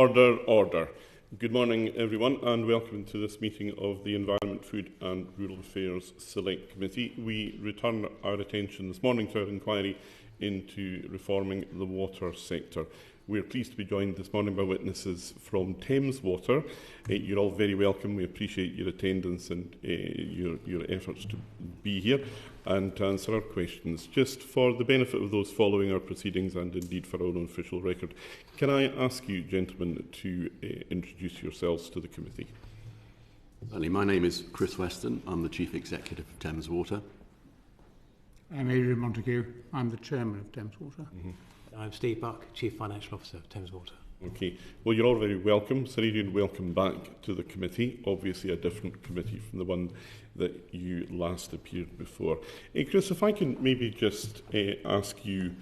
Order, order. Good morning, everyone, and welcome to this meeting of the Environment, Food and Rural Affairs Select Committee. We return our attention this morning to our inquiry into reforming the water sector. We are pleased to be joined this morning by witnesses from Thames Water. You're all very welcome. We appreciate your attendance and your efforts to be here and to answer our questions. Just for the benefit of those following our proceedings and indeed for our own official record, can I ask you, gentlemen, to introduce yourselves to the committee? My name is Chris Weston. I'm the Chief Executive of Thames Water. I'm Adrian Montague. I'm the Chairman of Thames Water. I'm Steve Buck, Chief Financial Officer of Thames Water. Okay. Well, you're all very welcome. Sir Adrian, welcome back to the committee. Obviously a different committee from the one that you last appeared before. Chris, if I can maybe just ask you,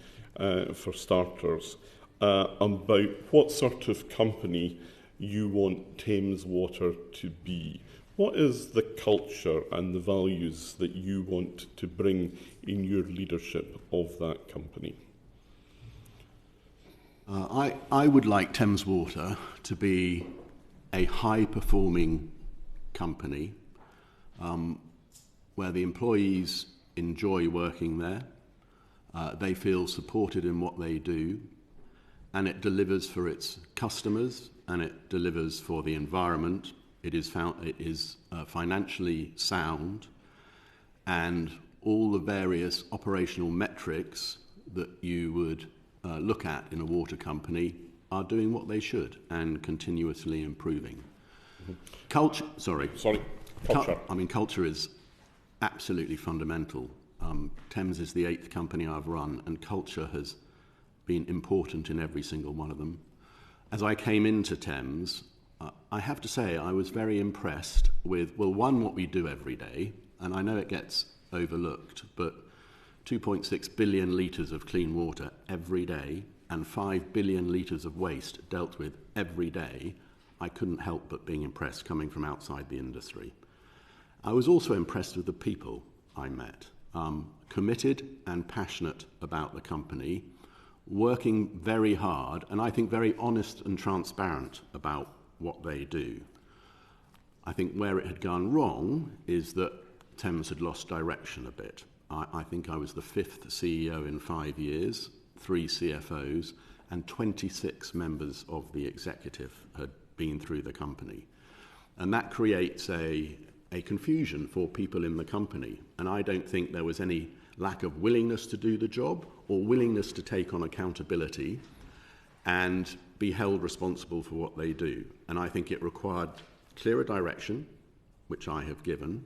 for starters, about what sort of company you want Thames Water to be. What is the culture and the values that you want to bring in your leadership of that company? I would like Thames Water to be a high-performing company where the employees enjoy working there, they feel supported in what they do, and it delivers for its customers and it delivers for the environment. It is financially sound, and all the various operational metrics that you would look at in a water company are doing what they should and continuously improving. Culture. Culture is absolutely fundamental. Thames is the 8th company I've run, and culture has been important in every single one of them. As I came into Thames, I have to say I was very impressed with, one, what we do every day, and I know it gets overlooked, but 2.6 billion litres of clean water every day and 5 billion litres of waste dealt with every day. I couldn't help but being impressed coming from outside the industry. I was also impressed with the people I met, committed and passionate about the company, working very hard and I think very honest and transparent about what they do. I think where it had gone wrong is that Thames had lost direction a bit. I think I was the 5th CEO in 5 years, 3 CFOs, and 26 members of the executive had been through the company. And that creates a confusion for people in the company. And I don't think there was any lack of willingness to do the job or willingness to take on accountability and be held responsible for what they do. And I think it required clearer direction, which I have given,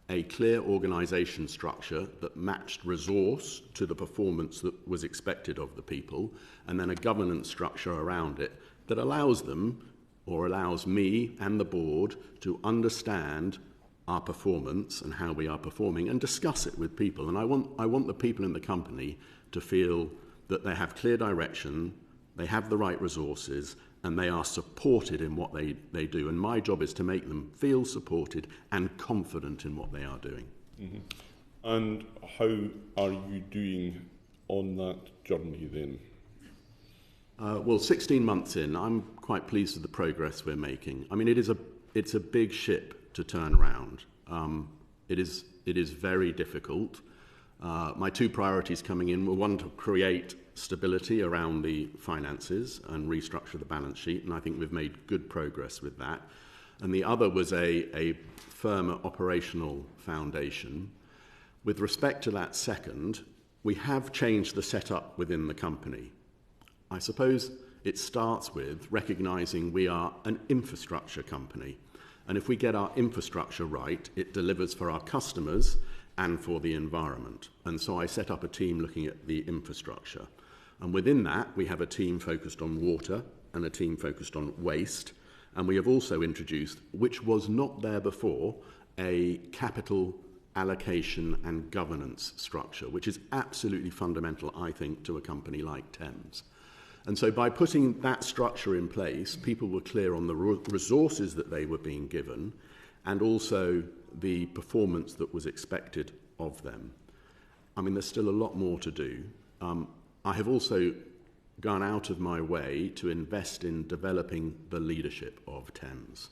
a clear organisation structure that matched resource to the performance that was expected of the people, and then a governance structure around it that allows them, or allows me and the board, to understand our performance and how we are performing and discuss it with people. And I want the people in the company to feel that they have clear direction, they have the right resources, and they are supported in what they do. And my job is to make them feel supported and confident in what they are doing. Mm-hmm. And how are you doing on that journey then? 16 months in, I'm quite pleased with the progress we're making. I mean, it's a big ship to turn around. It is very difficult. My 2 priorities coming in were, one, to create stability around the finances and restructure the balance sheet, and I think we've made good progress with that. And the other was a firmer operational foundation. With respect to that second, we have changed the setup within the company. I suppose it starts with recognising we are an infrastructure company, and if we get our infrastructure right, it delivers for our customers and for the environment. And so I set up a team looking at the infrastructure. And within that, we have a team focused on water and a team focused on waste. And we have also introduced, which was not there before, a capital allocation and governance structure, which is absolutely fundamental, I think, to a company like Thames. And so by putting that structure in place, people were clear on the resources that they were being given and also the performance that was expected of them. I mean, there's still a lot more to do. I have also gone out of my way to invest in developing the leadership of Thames.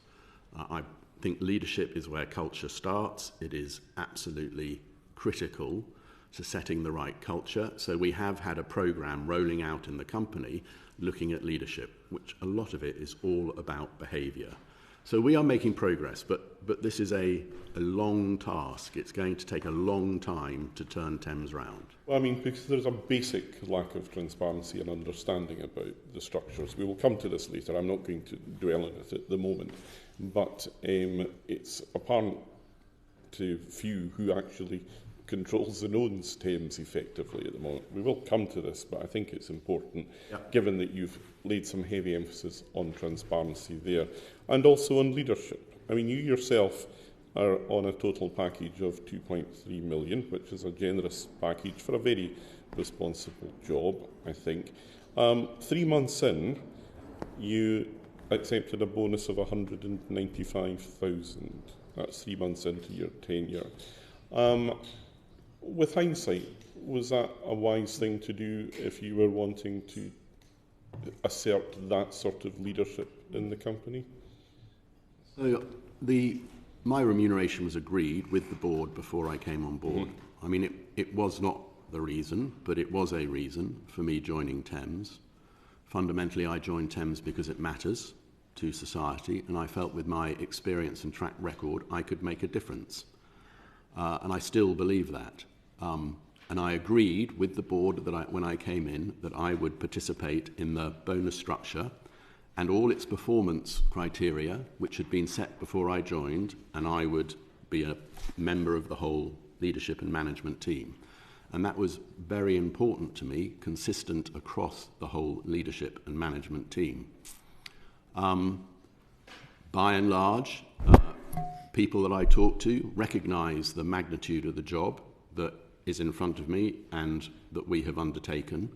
I think leadership is where culture starts. It is absolutely critical to setting the right culture. So we have had a programme rolling out in the company looking at leadership, which a lot of it is all about behaviour. So we are making progress, but this is a long task. It's going to take a long time to turn Thames round. Well, I mean, because there's a basic lack of transparency and understanding about the structures. We will come to this later. I'm not going to dwell on it at the moment. But it's apparent to few who actually controls and owns Thames effectively at the moment. We will come to this, but I think it's important, given that you've laid some heavy emphasis on transparency there, and also on leadership. I mean, you yourself are on a total package of 2.3 million, which is a generous package for a very responsible job, I think. 3 months in, you accepted a bonus of 195,000. That's 3 months into your tenure. With hindsight, was that a wise thing to do if you were wanting to assert that sort of leadership in the company? So my remuneration was agreed with the board before I came on board. I mean, it was not the reason, but it was a reason for me joining Thames. Fundamentally, I joined Thames because it matters to society, and I felt with my experience and track record, I could make a difference. And I still believe that. And I agreed with the board that when I came in that I would participate in the bonus structure and all its performance criteria, which had been set before I joined, and I would be a member of the whole leadership and management team. And that was very important to me, consistent across the whole leadership and management team. By and large, people that I talk to recognise the magnitude of the job that is in front of me and that we have undertaken.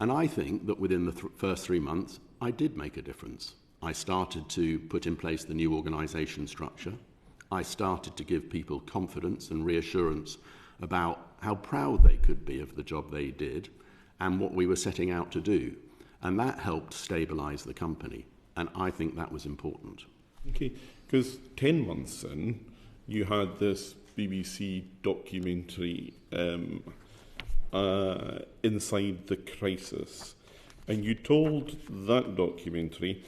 And I think that within the first 3 months, I did make a difference. I started to put in place the new organisation structure. I started to give people confidence and reassurance about how proud they could be of the job they did and what we were setting out to do. And that helped stabilise the company. And I think that was important. Okay, because 10 months in, you had this BBC documentary, Inside the Crisis, and you told that documentary,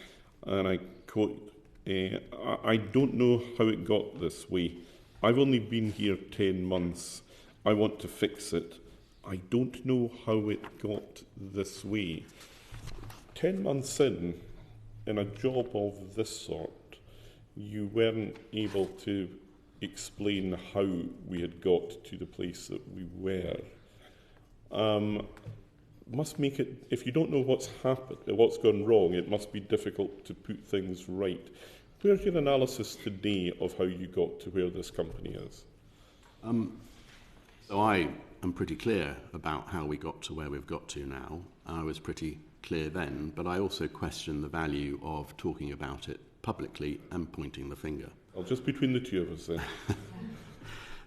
and I quote, I don't know how it got this way. I've only been here 10 months. I want to fix it. I don't know how it got this way. 10 months in a job of this sort, you weren't able to explain how we had got to the place that we were. Must make it, if you don't know what's happened, what's gone wrong, it must be difficult to put things right. Where's your analysis today of how you got to where this company is? So I am pretty clear about how we got to where we've got to now. I was pretty clear then, but I also question the value of talking about it publicly and pointing the finger. Well, just between the two of us then.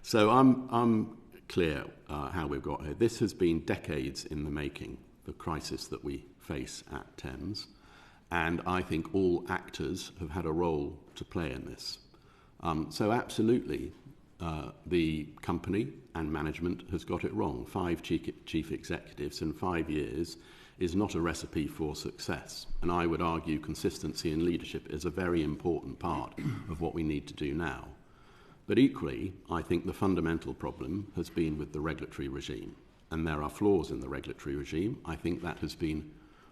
So I'm clear how we've got here. This has been decades in the making, the crisis that we face at Thames, and I think all actors have had a role to play in this. So absolutely, the company and management has got it wrong. 5 chief executives in 5 years is not a recipe for success. And I would argue consistency in leadership is a very important part of what we need to do now. But equally, I think the fundamental problem has been with the regulatory regime. And there are flaws in the regulatory regime. I think that has been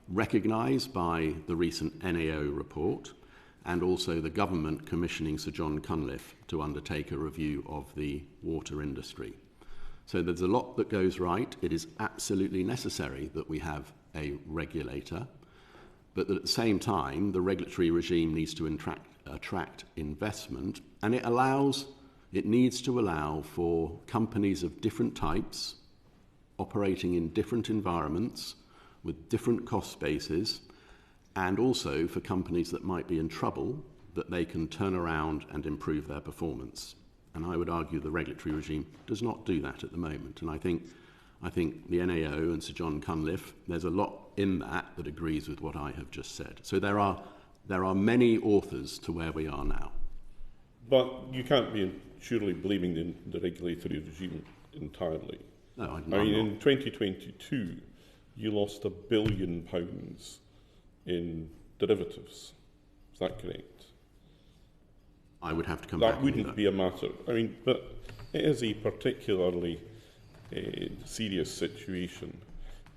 recognised by the recent NAO report and also the government commissioning Sir John Cunliffe to undertake a review of the water industry. So there's a lot that goes right. It is absolutely necessary that we have a regulator, but at the same time, the regulatory regime needs to attract investment, and it needs to allow for companies of different types operating in different environments with different cost bases, and also for companies that might be in trouble, that they can turn around and improve their performance. And I would argue the regulatory regime does not do that at the moment. And I think the NAO and Sir John Cunliffe, there's a lot in that agrees with what I have just said. So there are many authors to where we are now. But you can't be surely blaming the regulatory regime entirely. No, I'm I mean, not. in 2022, you lost £1 billion in derivatives. Is that correct? I would have to come back. That wouldn't be a matter. I mean, but it is a particularly serious situation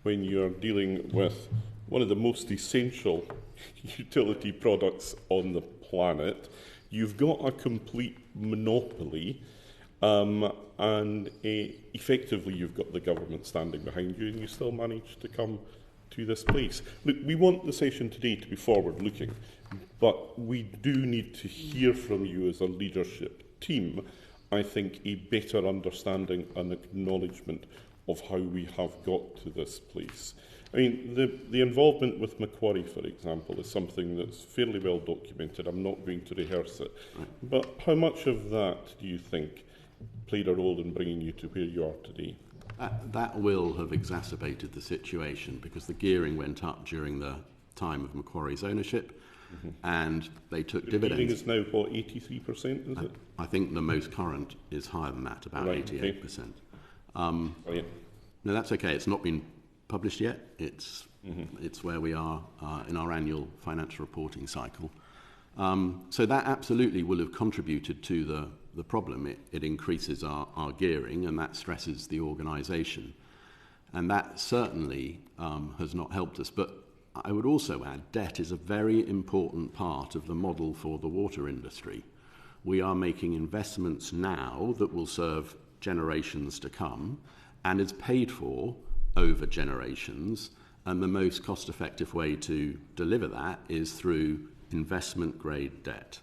when you're dealing with one of the most essential utility products on the planet. You've got a complete monopoly, and effectively you've got the government standing behind you, and you still manage to come to this place. Look, we want the session today to be forward-looking, but we do need to hear from you as a leadership team, I think, a better understanding and acknowledgement of how we have got to this place. I mean, the involvement with Macquarie, for example, is something that's fairly well documented. I'm not going to rehearse it. But how much of that do you think played a role in bringing you to where you are today? That will have exacerbated the situation because the gearing went up during the time of Macquarie's ownership, and they took dividends. Gearing is now, what, 83%, is it? I think the most current is higher than that, about Right, 88%. Brilliant. No, that's okay. It's not been published yet. It's where we are in our annual financial reporting cycle. So that absolutely will have contributed to the problem. It increases our gearing, and that stresses the organisation. And that certainly has not helped us. But I would also add, debt is a very important part of the model for the water industry. We are making investments now that will serve generations to come, and is paid for over generations, and the most cost-effective way to deliver that is through investment-grade debt.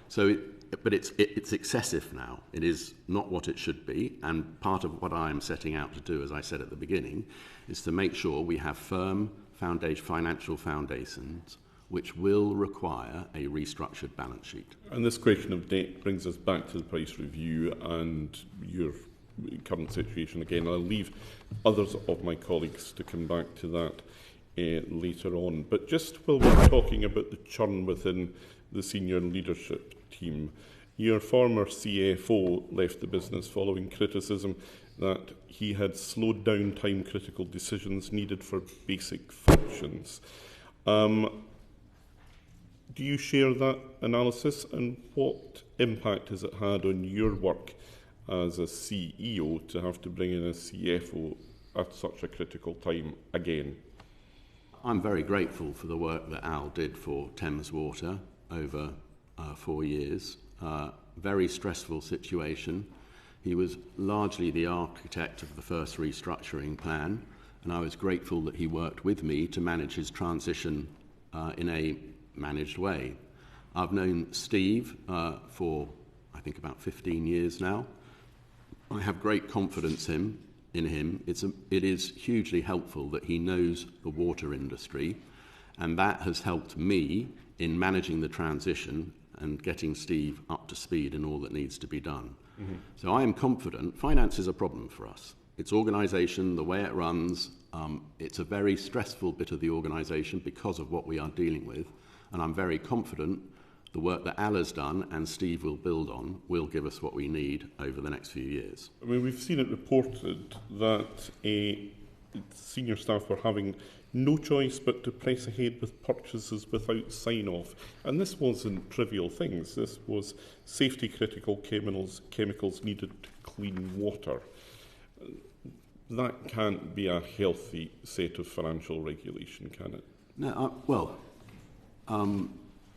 So, but it's excessive now. It is not what it should be, and part of what I am setting out to do, as I said at the beginning, is to make sure we have firm financial foundations which will require a restructured balance sheet. And this question of debt brings us back to the price review and your current situation again. I'll leave others of my colleagues to come back to that later on. But just while we're talking about the churn within the senior leadership team, your former CFO left the business following criticism that he had slowed down time-critical decisions needed for basic functions. Do you share that analysis, and what impact has it had on your work as a CEO to have to bring in a CFO at such a critical time again? I'm very grateful for the work that Al did for Thames Water over 4 years. Very stressful situation. He was largely the architect of the first restructuring plan, and I was grateful that he worked with me to manage his transition in a managed way. I've known Steve for, I think, about 15 years now. I have great confidence in him. It is hugely helpful that he knows the water industry, and that has helped me in managing the transition and getting Steve up to speed in all that needs to be done. So I am confident. Finance is a problem for us. It's organisation, the way it runs. It's a very stressful bit of the organisation because of what we are dealing with, and I'm very confident the work that Al has done and Steve will build on will give us what we need over the next few years. I mean, we've seen it reported that senior staff were having no choice but to press ahead with purchases without sign-off. And this wasn't trivial things. This was safety-critical chemicals needed to clean water. That can't be a healthy set of financial regulation, can it? No,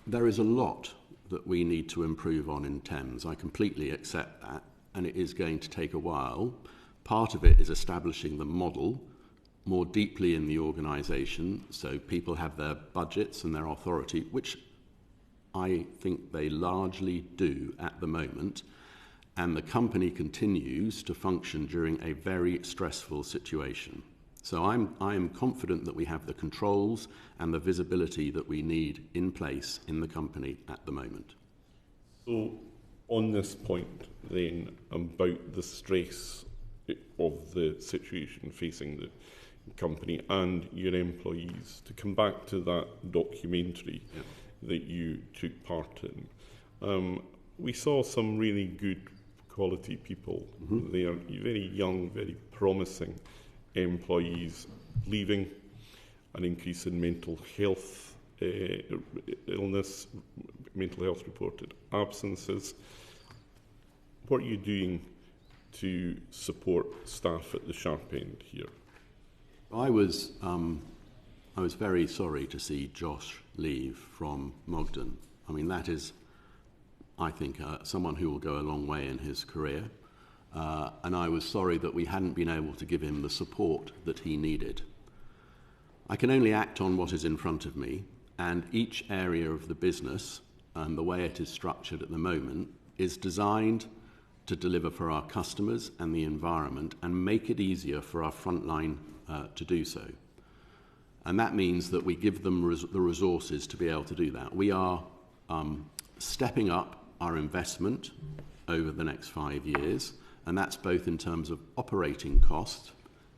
there is a lot that we need to improve on in Thames. I completely accept that, and it is going to take a while. Part of it is establishing the model more deeply in the organisation, so people have their budgets and their authority, which I think they largely do at the moment, and the company continues to function during a very stressful situation. So I am confident that we have the controls and the visibility that we need in place in the company at the moment. So on this point then about the stress of the situation facing company and your employees. To come back to that documentary that you took part in, we saw some really good quality people. They are very young, very promising employees leaving, an increase in mental health illness, mental health reported absences. What are you doing to support staff at the sharp end here? I was very sorry to see Josh leave from Mogden. I mean, that is, I think, someone who will go a long way in his career. And I was sorry that we hadn't been able to give him the support that he needed. I can only act on what is in front of me, and each area of the business and the way it is structured at the moment is designed to deliver for our customers and the environment and make it easier for our frontline to do so. And that means that we give them the resources to be able to do that. We are stepping up our investment over the next 5 years, and that's both in terms of operating costs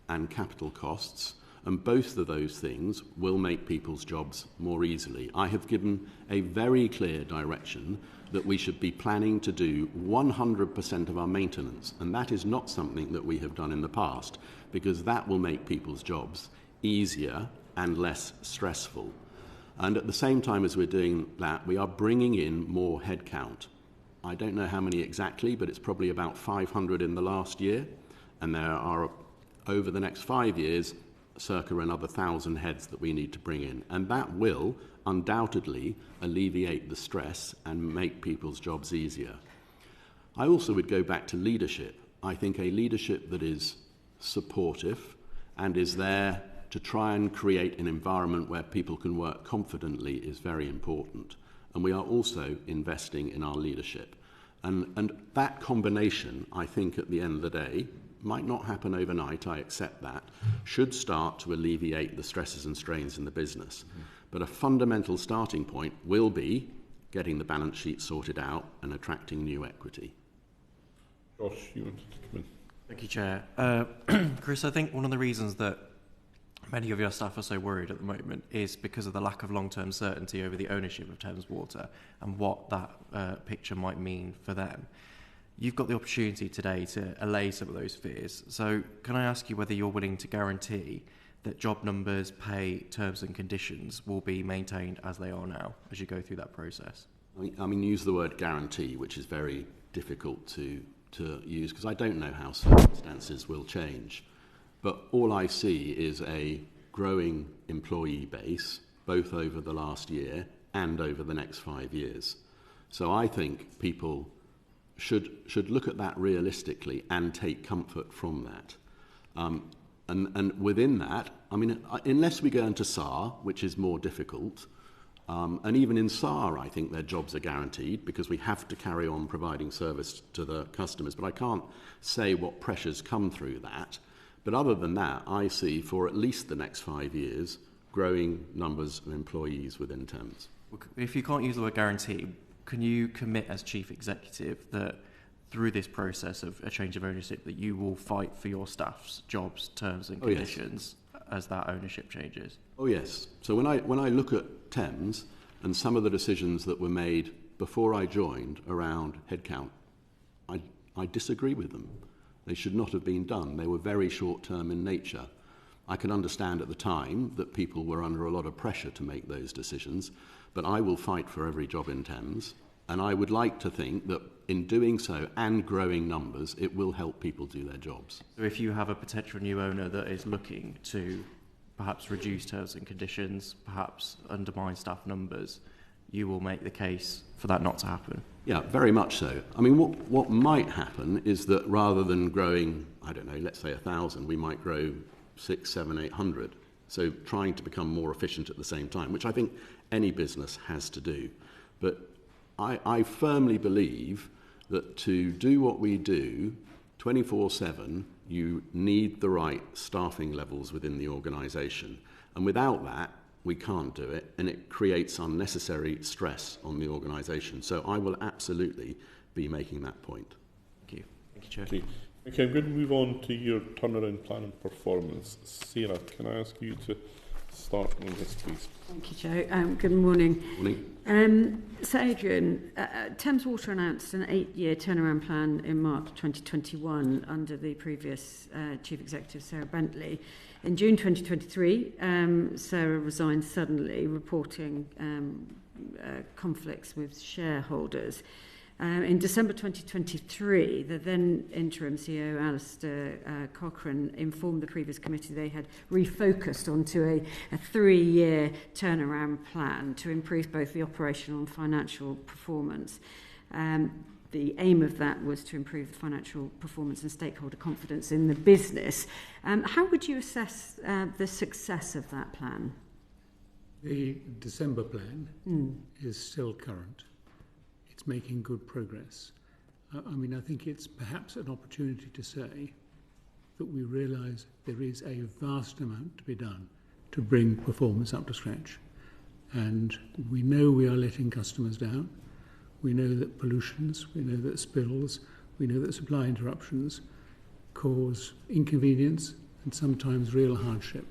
and capital costs, and both of those things will make people's jobs more easily. I have given a very clear direction that we should be planning to do 100% of our maintenance, and that is not something that we have done in the past, because that will make people's jobs easier and less stressful. And at the same time as we're doing that, we are bringing in more headcount. I don't know how many exactly, but it's probably about 500 in the last year, and there are, over the next 5 years, circa another 1,000 heads that we need to bring in. And that will undoubtedly alleviate the stress and make people's jobs easier. I also would go back to leadership. I think a leadership that is supportive and is there to try and create an environment where people can work confidently is very important. And we are also investing in our leadership. And that combination, I think, at the end of the day, might not happen overnight, I accept that, should start to alleviate the stresses and strains in the business. But a fundamental starting point will be getting the balance sheet sorted out and attracting new equity. Josh, you wanted to come in? Thank you, Chair. Chris, I think one of the reasons that many of your staff are so worried at the moment is because of the lack of long-term certainty over the ownership of Thames Water and what that picture might mean for them. You've got the opportunity today to allay some of those fears. So can I ask you whether you're willing to guarantee that job numbers, pay, terms and conditions will be maintained as they are now as you go through that process? I mean, use the word guarantee, which is very difficult to use because I don't know how circumstances will change. But all I see is a growing employee base, both over the last year and over the next 5 years. So I think people should look at that realistically and take comfort from that. And within that, I mean, unless we go into SAR, which is more difficult, and even in SAR, I think their jobs are guaranteed because we have to carry on providing service to the customers. But I can't say what pressures come through that. But other than that, I see for at least the next 5 years growing numbers of employees within Thames. If you can't use the word guarantee, can you commit as Chief Executive that through this process of a change of ownership that you will fight for your staff's jobs, terms and conditions as that ownership changes? Oh yes. So when I look at Thames and some of the decisions that were made before I joined around headcount, I disagree with them. They should not have been done. They were very short-term in nature. I can understand at the time that people were under a lot of pressure to make those decisions, but I will fight for every job in Thames, and I would like to think that in doing so and growing numbers, it will help people do their jobs. So if you have a potential new owner that is looking to perhaps reduce terms and conditions, perhaps undermine staff numbers, you will make the case for that not to happen? Yeah, very much so. I mean, what might happen is that rather than growing, I don't know, let's say 1,000, we might grow 600, 700, 800. So trying to become more efficient at the same time, which I think any business has to do. But I firmly believe that to do what we do 24/7, you need the right staffing levels within the organisation. And without that, we can't do it, and it creates unnecessary stress on the organisation. So I will absolutely be making that point. Thank you. Thank you, Chair. Okay. Okay, I'm going to move on to your turnaround plan and performance. Sarah, can I ask you to start on this, please? Thank you, Joe. Good morning. Morning. So, Adrian, Thames Water announced an 8-year turnaround plan in March 2021 under the previous Chief Executive, Sarah Bentley. In June 2023, Sarah resigned suddenly, reporting conflicts with shareholders. In December 2023, the then interim CEO, Alistair Cochrane, informed the previous committee they had refocused onto a 3-year turnaround plan to improve both the operational and financial performance. The aim of that was to improve the financial performance and stakeholder confidence in the business. How would you assess the success of that plan? The December plan is still current. It's making good progress. I think it's perhaps an opportunity to say that we realise there is a vast amount to be done to bring performance up to scratch. And we know we are letting customers down. We know that pollutions, we know that spills, we know that supply interruptions cause inconvenience and sometimes real hardship.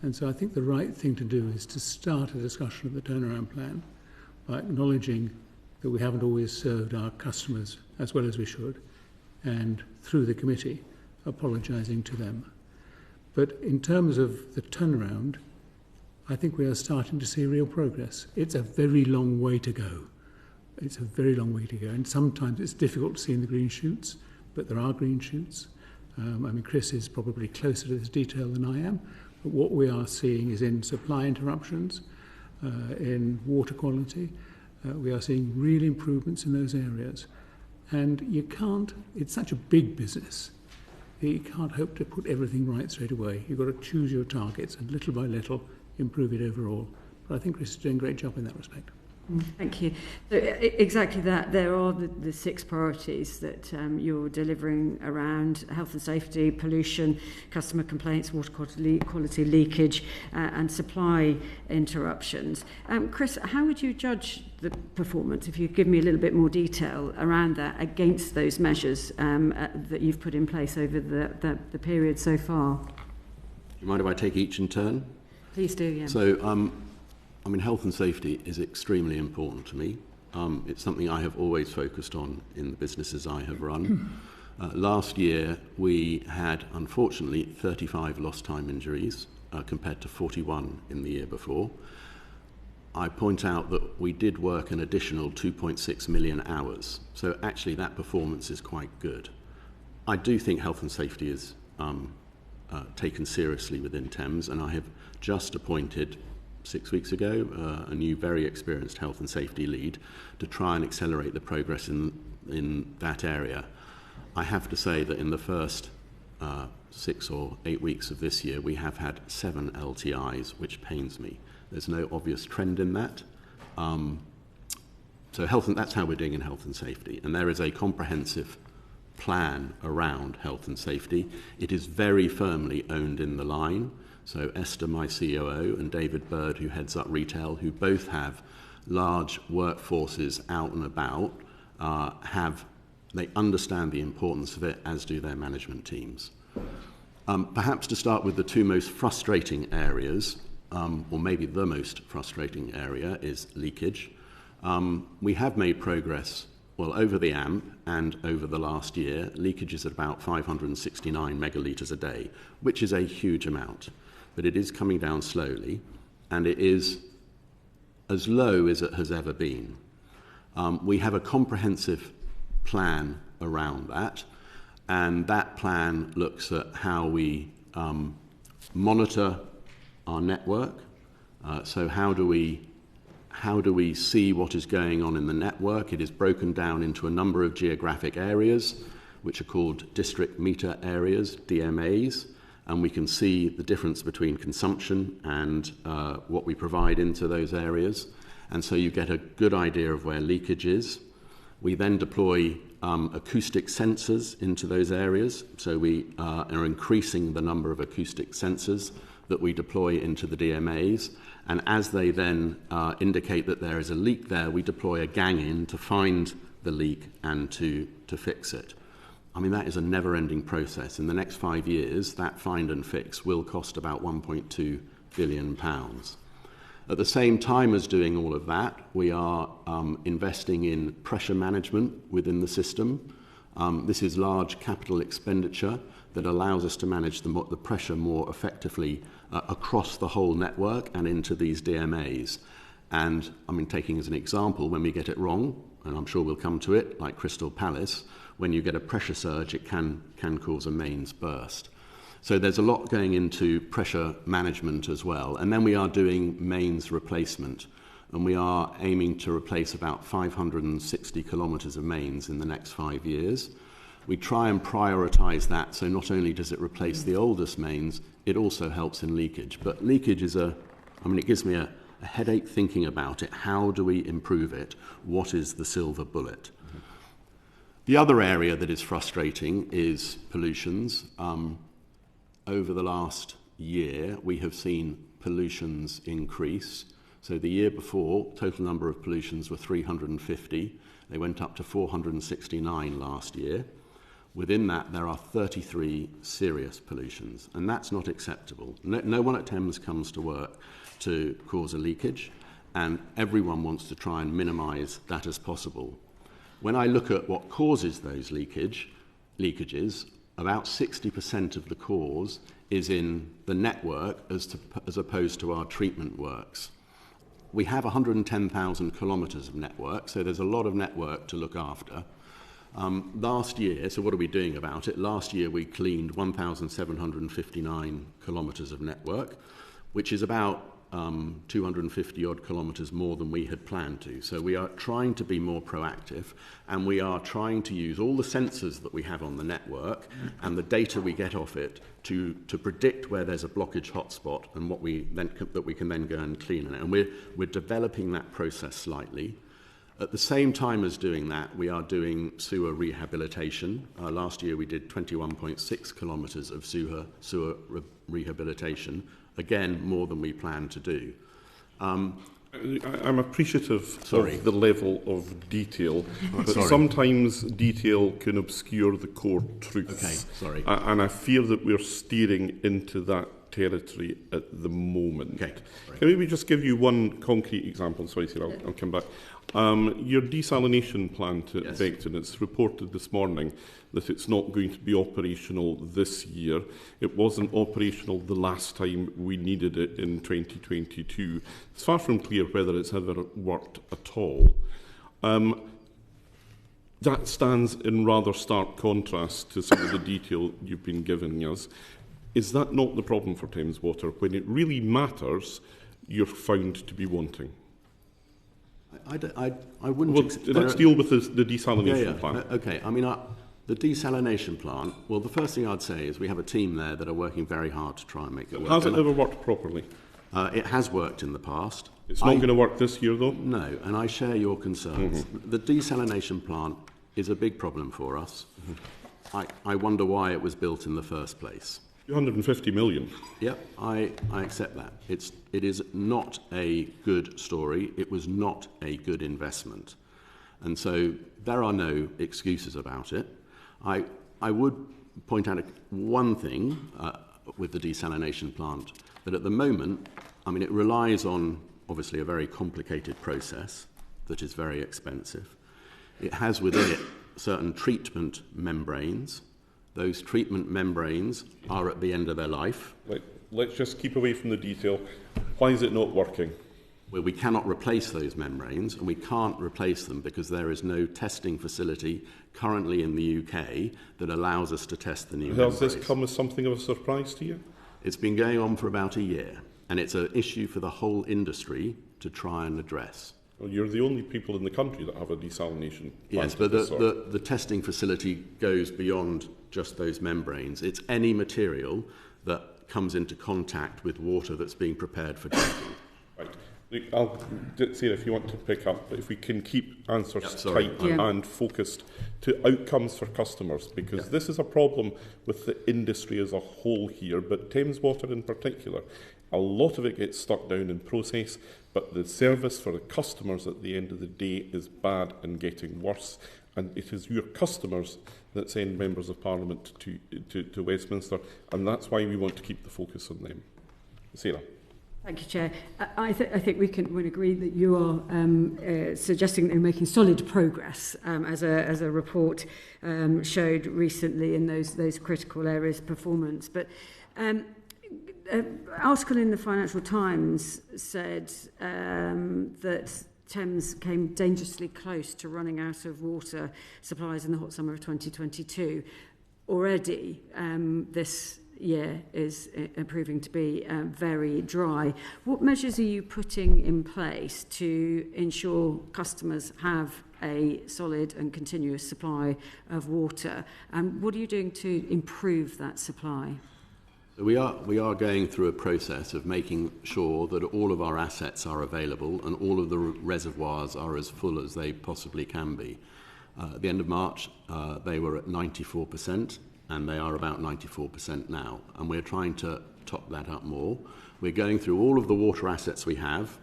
And so I think the right thing to do is to start a discussion of the turnaround plan by acknowledging that we haven't always served our customers as well as we should, and through the committee, apologising to them. But in terms of the turnaround, I think we are starting to see real progress. It's a very long way to go. It's a very long way to go, and sometimes it's difficult to see in the green shoots, but there are green shoots. Chris is probably closer to this detail than I am, but what we are seeing is in supply interruptions, in water quality. We are seeing real improvements in those areas. And it's such a big business, you can't hope to put everything right straight away. You've got to choose your targets and little by little improve it overall. But I think Chris is doing a great job in that respect. Thank you. So, exactly that. There are the 6 priorities that you're delivering around health and safety, pollution, customer complaints, water quality leakage, and supply interruptions. Chris, how would you judge the performance, if you give me a little bit more detail around that, against those measures that you've put in place over the period so far? Do you mind if I take each in turn? Please do, yeah. So, health and safety is extremely important to me. It's something I have always focused on in the businesses I have run. Last year, we had, unfortunately, 35 lost time injuries compared to 41 in the year before. I point out that we did work an additional 2.6 million hours. So actually, that performance is quite good. I do think health and safety is taken seriously within Thames, and I have just appointed 6 weeks ago, a new very experienced health and safety lead to try and accelerate the progress in that area. I have to say that in the first 6 or 8 weeks of this year, we have had 7 LTIs, which pains me. There's no obvious trend in that. So that's how we're doing in health and safety. And there is a comprehensive plan around health and safety. It is very firmly owned in the line. So Esther, my COO, and David Bird, who heads up retail, who both have large workforces out and about, they understand the importance of it, as do their management teams. Perhaps to start with the 2 most frustrating areas, or maybe the most frustrating area, is leakage. We have made progress, over the AMP and over the last year. Leakage is at about 569 megalitres a day, which is a huge amount. But it is coming down slowly, and it is as low as it has ever been. We have a comprehensive plan around that, and that plan looks at how we monitor our network. So how do we see what is going on in the network? It is broken down into a number of geographic areas, which are called district meter areas, DMAs. And we can see the difference between consumption and what we provide into those areas. And so you get a good idea of where leakage is. We then deploy acoustic sensors into those areas. So we are increasing the number of acoustic sensors that we deploy into the DMAs. And as they then indicate that there is a leak there, we deploy a gang in to find the leak and to fix it. I mean, that is a never-ending process. In the next 5 years, that find and fix will cost about £1.2 billion. At the same time as doing all of that, we are investing in pressure management within the system. This is large capital expenditure that allows us to manage the pressure more effectively across the whole network and into these DMAs. And, I mean, taking as an example, when we get it wrong, and I'm sure we'll come to it, like Crystal Palace, when you get a pressure surge, it can cause a mains burst. So there's a lot going into pressure management as well. And then we are doing mains replacement. And we are aiming to replace about 560 kilometres of mains in the next 5 years. We try and prioritise that, so not only does it replace the oldest mains, it also helps in leakage. But leakage is it gives me a headache thinking about it. How do we improve it? What is the silver bullet? Mm-hmm. The other area that is frustrating is pollutions. Over the last year, we have seen pollutions increase. So the year before, total number of pollutions were 350. They went up to 469 last year. Within that, there are 33 serious pollutions, and that's not acceptable. No one at Thames comes to work to cause a leakage, and everyone wants to try and minimise that as possible. When I look at what causes those leakages, about 60% of the cause is in the network as opposed to our treatment works. We have 110,000 kilometres of network, so there's a lot of network to look after. Last year, so what are we doing about it? Last year we cleaned 1,759 kilometres of network, which is about 250 odd kilometres more than we had planned to. So we are trying to be more proactive, and we are trying to use all the sensors that we have on the network and the data we get off it to predict where there's a blockage hotspot and what that we can then go and clean it. And we're developing that process slightly. At the same time as doing that, we are doing sewer rehabilitation. Last year we did 21.6 kilometres of sewer rehabilitation. Again, more than we planned to do. I'm appreciative of the level of detail, but sometimes detail can obscure the core truths. Okay, sorry. And I fear that we're steering into that territory at the moment. Okay. Can I maybe just give you one concrete example? Sorry, Sarah, I'll come back. Your desalination plant at Beckton, it's reported this morning that it's not going to be operational this year. It wasn't operational the last time we needed it in 2022. It's far from clear whether it's ever worked at all. That stands in rather stark contrast to some of the detail you've been giving us. Is that not the problem for Thames Water? When it really matters, you're found to be wanting. I wouldn't... let's deal with the desalination plant. Okay, I mean, the desalination plant, well, the first thing I'd say is we have a team there that are working very hard to try and make it work. Has it ever worked properly? It has worked in the past. It's not going to work this year, though? No, and I share your concerns. Mm-hmm. The desalination plant is a big problem for us. Mm-hmm. I wonder why it was built in the first place. 250 million. Yep, I accept that. It is not a good story. It was not a good investment. And so there are no excuses about it. I would point out one thing with the desalination plant, that at the moment, I mean, it relies on, obviously, a very complicated process that is very expensive. It has within it certain treatment membranes. Those treatment membranes are at the end of their life. Let's just keep away from the detail. Why is it not working? Well, we cannot replace those membranes, and we can't replace them because there is no testing facility currently in the UK that allows us to test the new membranes. Has this come as something of a surprise to you? It's been going on for about a year, and it's an issue for the whole industry to try and address. Well, you're the only people in the country that have a desalination plant. Yes, but the testing facility goes beyond just those membranes. It's any material that comes into contact with water that's being prepared for drinking. Right. I'll say if you want to pick up, but if we can keep answers tight and focused to outcomes for customers, because this is a problem with the industry as a whole here, but Thames Water in particular. A lot of it gets stuck down in process, but the service for the customers at the end of the day is bad and getting worse, And it is your customers that send members of Parliament to Westminster, and that's why we want to keep the focus on them. Sarah. Thank you, Chair. I think we would agree that you are suggesting that you're making solid progress, as a report showed recently in those critical areas of performance. But an article in the Financial Times said that Thames came dangerously close to running out of water supplies in the hot summer of 2022. Already, this year is proving to be very dry. What measures are you putting in place to ensure customers have a solid and continuous supply of water? And what are you doing to improve that supply? We are going through a process of making sure that all of our assets are available and all of the reservoirs are as full as they possibly can be. At the end of March, they were at 94%, and they are about 94% now. And we're trying to top that up more. We're going through all of the water assets we have,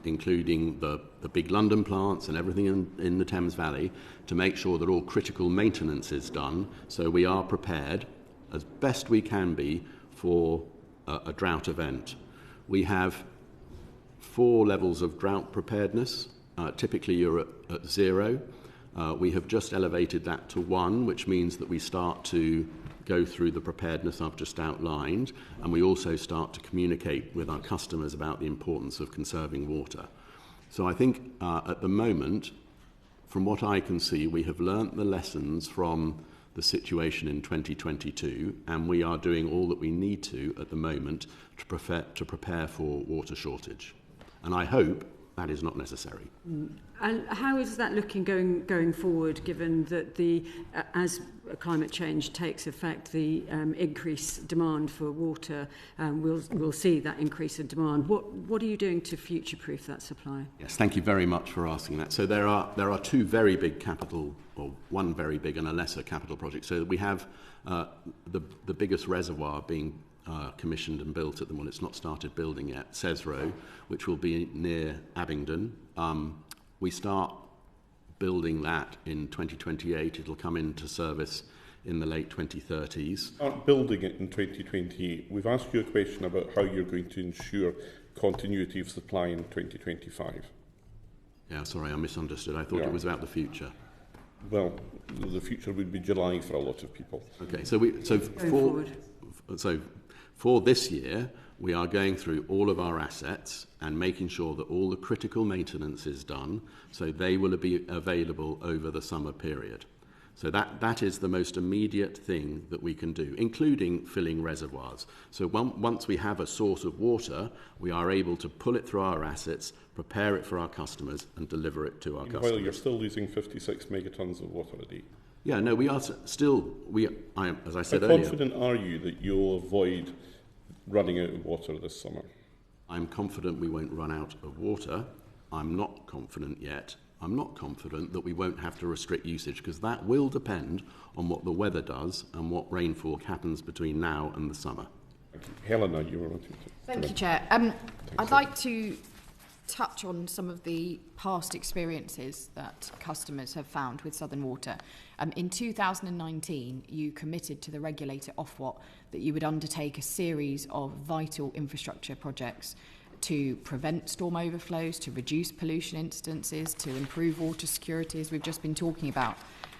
including the big London plants and everything in the Thames Valley, to make sure that all critical maintenance is done, so we are prepared as best we can be for a drought event. We have 4 levels of drought preparedness. Typically you're at 0. We have just elevated that to 1, which means that we start to go through the preparedness I've just outlined, and we also start to communicate with our customers about the importance of conserving water. So I think at the moment, from what I can see, we have learnt the lessons from the situation in 2022, and we are doing all that we need to at the moment to prepare for water shortage. And I hope that is not necessary. And how is that looking going forward, given that as climate change takes effect, the increased demand for water, we'll see that increase in demand. What are you doing to future-proof that supply? Yes, thank you very much for asking that. So there are 2 very big capital, or 1 very big and a lesser capital project. So we have the biggest reservoir being commissioned and built at the moment. It's not started building yet, Cesro, which will be near Abingdon. We start building that in 2028. It'll come into service in the late 2030s. Start building it in 2028. We've asked you a question about how you're going to ensure continuity of supply in 2025. Yeah, sorry, I misunderstood. I thought it was about the future. Well, the future would be July for a lot of people. Okay, so for this year, we are going through all of our assets and making sure that all the critical maintenance is done, so they will be available over the summer period. So that is the most immediate thing that we can do, including filling reservoirs. So once we have a source of water, we are able to pull it through our assets, prepare it for our customers, and deliver it to our customers. While you're still losing 56 megatons of water a day. Yeah, no, we are still, as I said earlier... How confident are you that you'll avoid running out of water this summer? I'm confident we won't run out of water. I'm not confident yet. I'm not confident that we won't have to restrict usage, because that will depend on what the weather does and what rainfall happens between now and the summer. Thank you. Helena, you were wanting to... Thank you, Chair. I'd like to touch on some of the past experiences that customers have found with Southern Water. In 2019, you committed to the regulator Ofwat that you would undertake a series of vital infrastructure projects to prevent storm overflows, to reduce pollution instances, to improve water security, as we've just been talking about.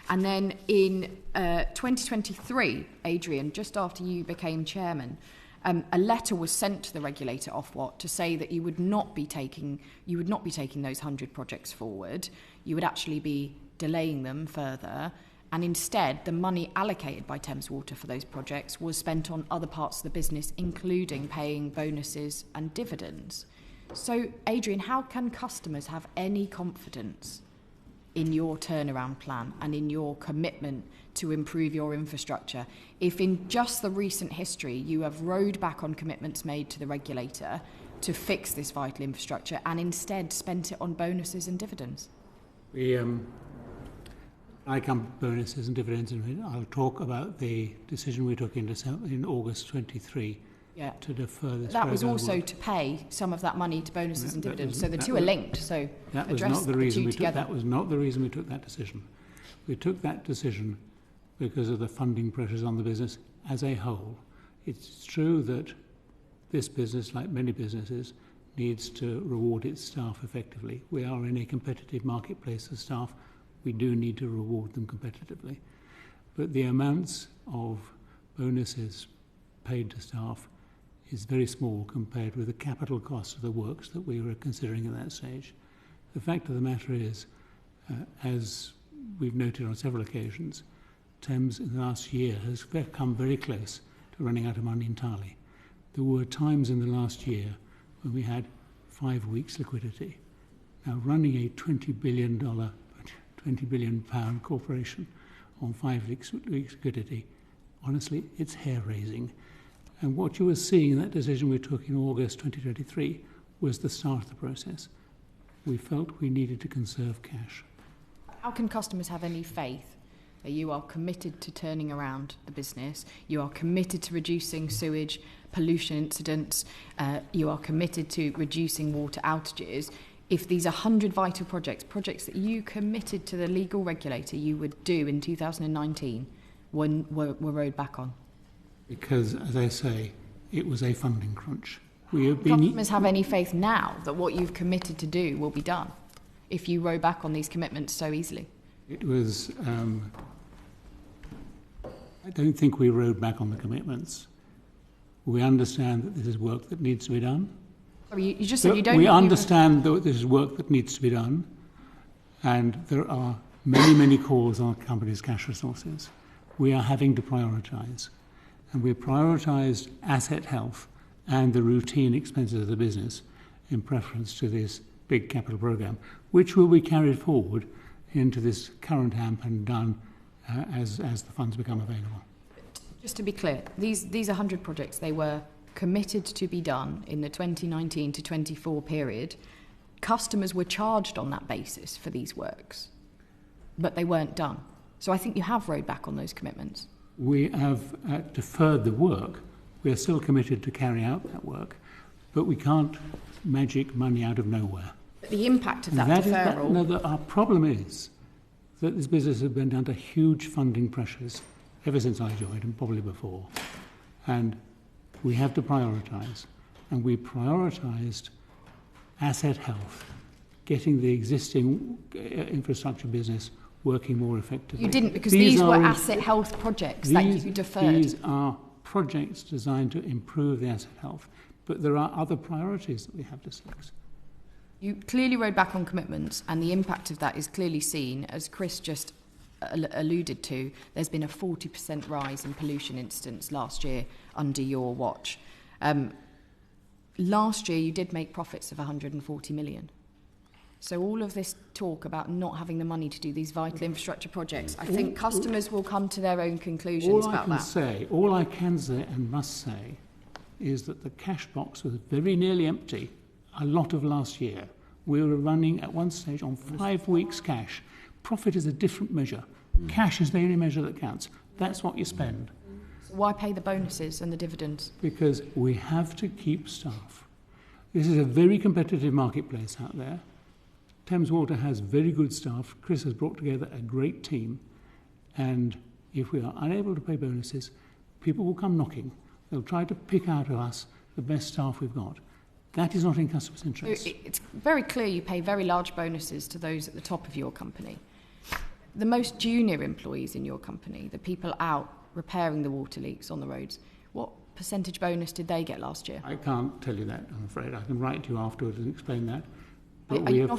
And then in 2023, Adrian, just after you became chairman, a letter was sent to the regulator Ofwat to say that you would not be taking those 100 projects forward. You would actually be delaying them further, and instead the money allocated by Thames Water for those projects was spent on other parts of the business, including paying bonuses and dividends. So, Adrian, how can customers have any confidence in your turnaround plan and in your commitment to improve your infrastructure if in just the recent history you have rowed back on commitments made to the regulator to fix this vital infrastructure and instead spent it on bonuses and dividends? I come bonuses and dividends, and I'll talk about the decision we took in August 23 to defer this. That was also to pay some of that money to bonuses and dividends, so the two are linked. So that was not the reason we took. That was not the reason we took that decision. We took that decision because of the funding pressures on the business as a whole. It's true that this business, like many businesses, needs to reward its staff effectively. We are in a competitive marketplace for staff. We do need to reward them competitively. But the amounts of bonuses paid to staff is very small compared with the capital cost of the works that we were considering at that stage. The fact of the matter is, as we've noted on several occasions, Thames in the last year has come very close to running out of money entirely. There were times in the last year when we had 5 weeks liquidity. Now, running a £20 billion corporation on 5 weeks liquidity, honestly, it's hair-raising. And what you were seeing in that decision we took in August 2023 was the start of the process. We felt we needed to conserve cash. How can customers have any faith that you are committed to turning around the business, you are committed to reducing sewage, pollution incidents, you are committed to reducing water outages, if these 100 vital projects that you committed to the legal regulator you would do in 2019, were rowed back on? Because, as I say, it was a funding crunch. Customers have any faith now that what you've committed to do will be done if you row back on these commitments so easily? It was... I don't think we rowed back on the commitments. We understand that this is work that needs to be done. Sorry, you just said you don't... We understand that this is work that needs to be done, and there are many, many calls on the company's cash resources. We are having to prioritise, and we've prioritised asset health and the routine expenses of the business in preference to this big capital programme, which will be carried forward into this current AMP and done as the funds become available. Just to be clear, these 100 projects, they were committed to be done in the 2019 to 24 period. Customers were charged on that basis for these works, but they weren't done. So I think you have rowed back on those commitments. We have deferred the work. We are still committed to carry out that work, but we can't magic money out of nowhere. But the impact of that deferral... Our problem is that this business has been under huge funding pressures ever since I joined, and probably before. And we have to prioritise. And we prioritised asset health, getting the existing infrastructure business working more effectively. You didn't, because these were asset health projects that you deferred. These are projects designed to improve the asset health, but there are other priorities that we have to select. You clearly rode back on commitments, and the impact of that is clearly seen, as Chris just alluded to. There's been a 40% rise in pollution incidents last year under your watch. Last year, you did make profits of 140 million. So all of this talk about not having the money to do these vital infrastructure projects, I think customers will come to their own conclusions about that. All I can say and must say is that the cash box was very nearly empty a lot of last year. We were running at one stage on 5 weeks cash. Profit is a different measure. Cash is the only measure that counts. That's what you spend. So why pay the bonuses and the dividends? Because we have to keep staff. This is a very competitive marketplace out there. Thames Water has very good staff. Chris has brought together a great team. And if we are unable to pay bonuses, people will come knocking. They'll try to pick out of us the best staff we've got. That is not in customers' interests. It's very clear you pay very large bonuses to those at the top of your company. The most junior employees in your company, the people out repairing the water leaks on the roads, what percentage bonus did they get last year? I can't tell you that, I'm afraid. I can write to you afterwards and explain that. But we have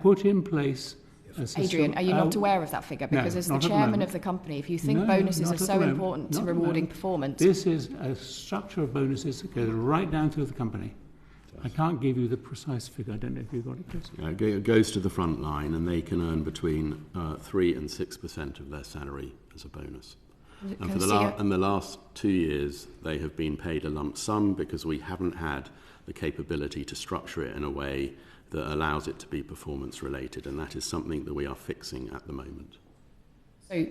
put in place a system. Adrian, are you not aware of that figure? Because as the chairman of the company, if you think bonuses are so important to rewarding performance... This is a structure of bonuses that goes right down through the company. I can't give you the precise figure. I don't know if you've got it, Chris. It goes to the front line, and they can earn between 3 and 6% of their salary as a bonus. And for the last 2 years, they have been paid a lump sum because we haven't had the capability to structure it in a way that allows it to be performance related, and that is something that we are fixing at the moment. So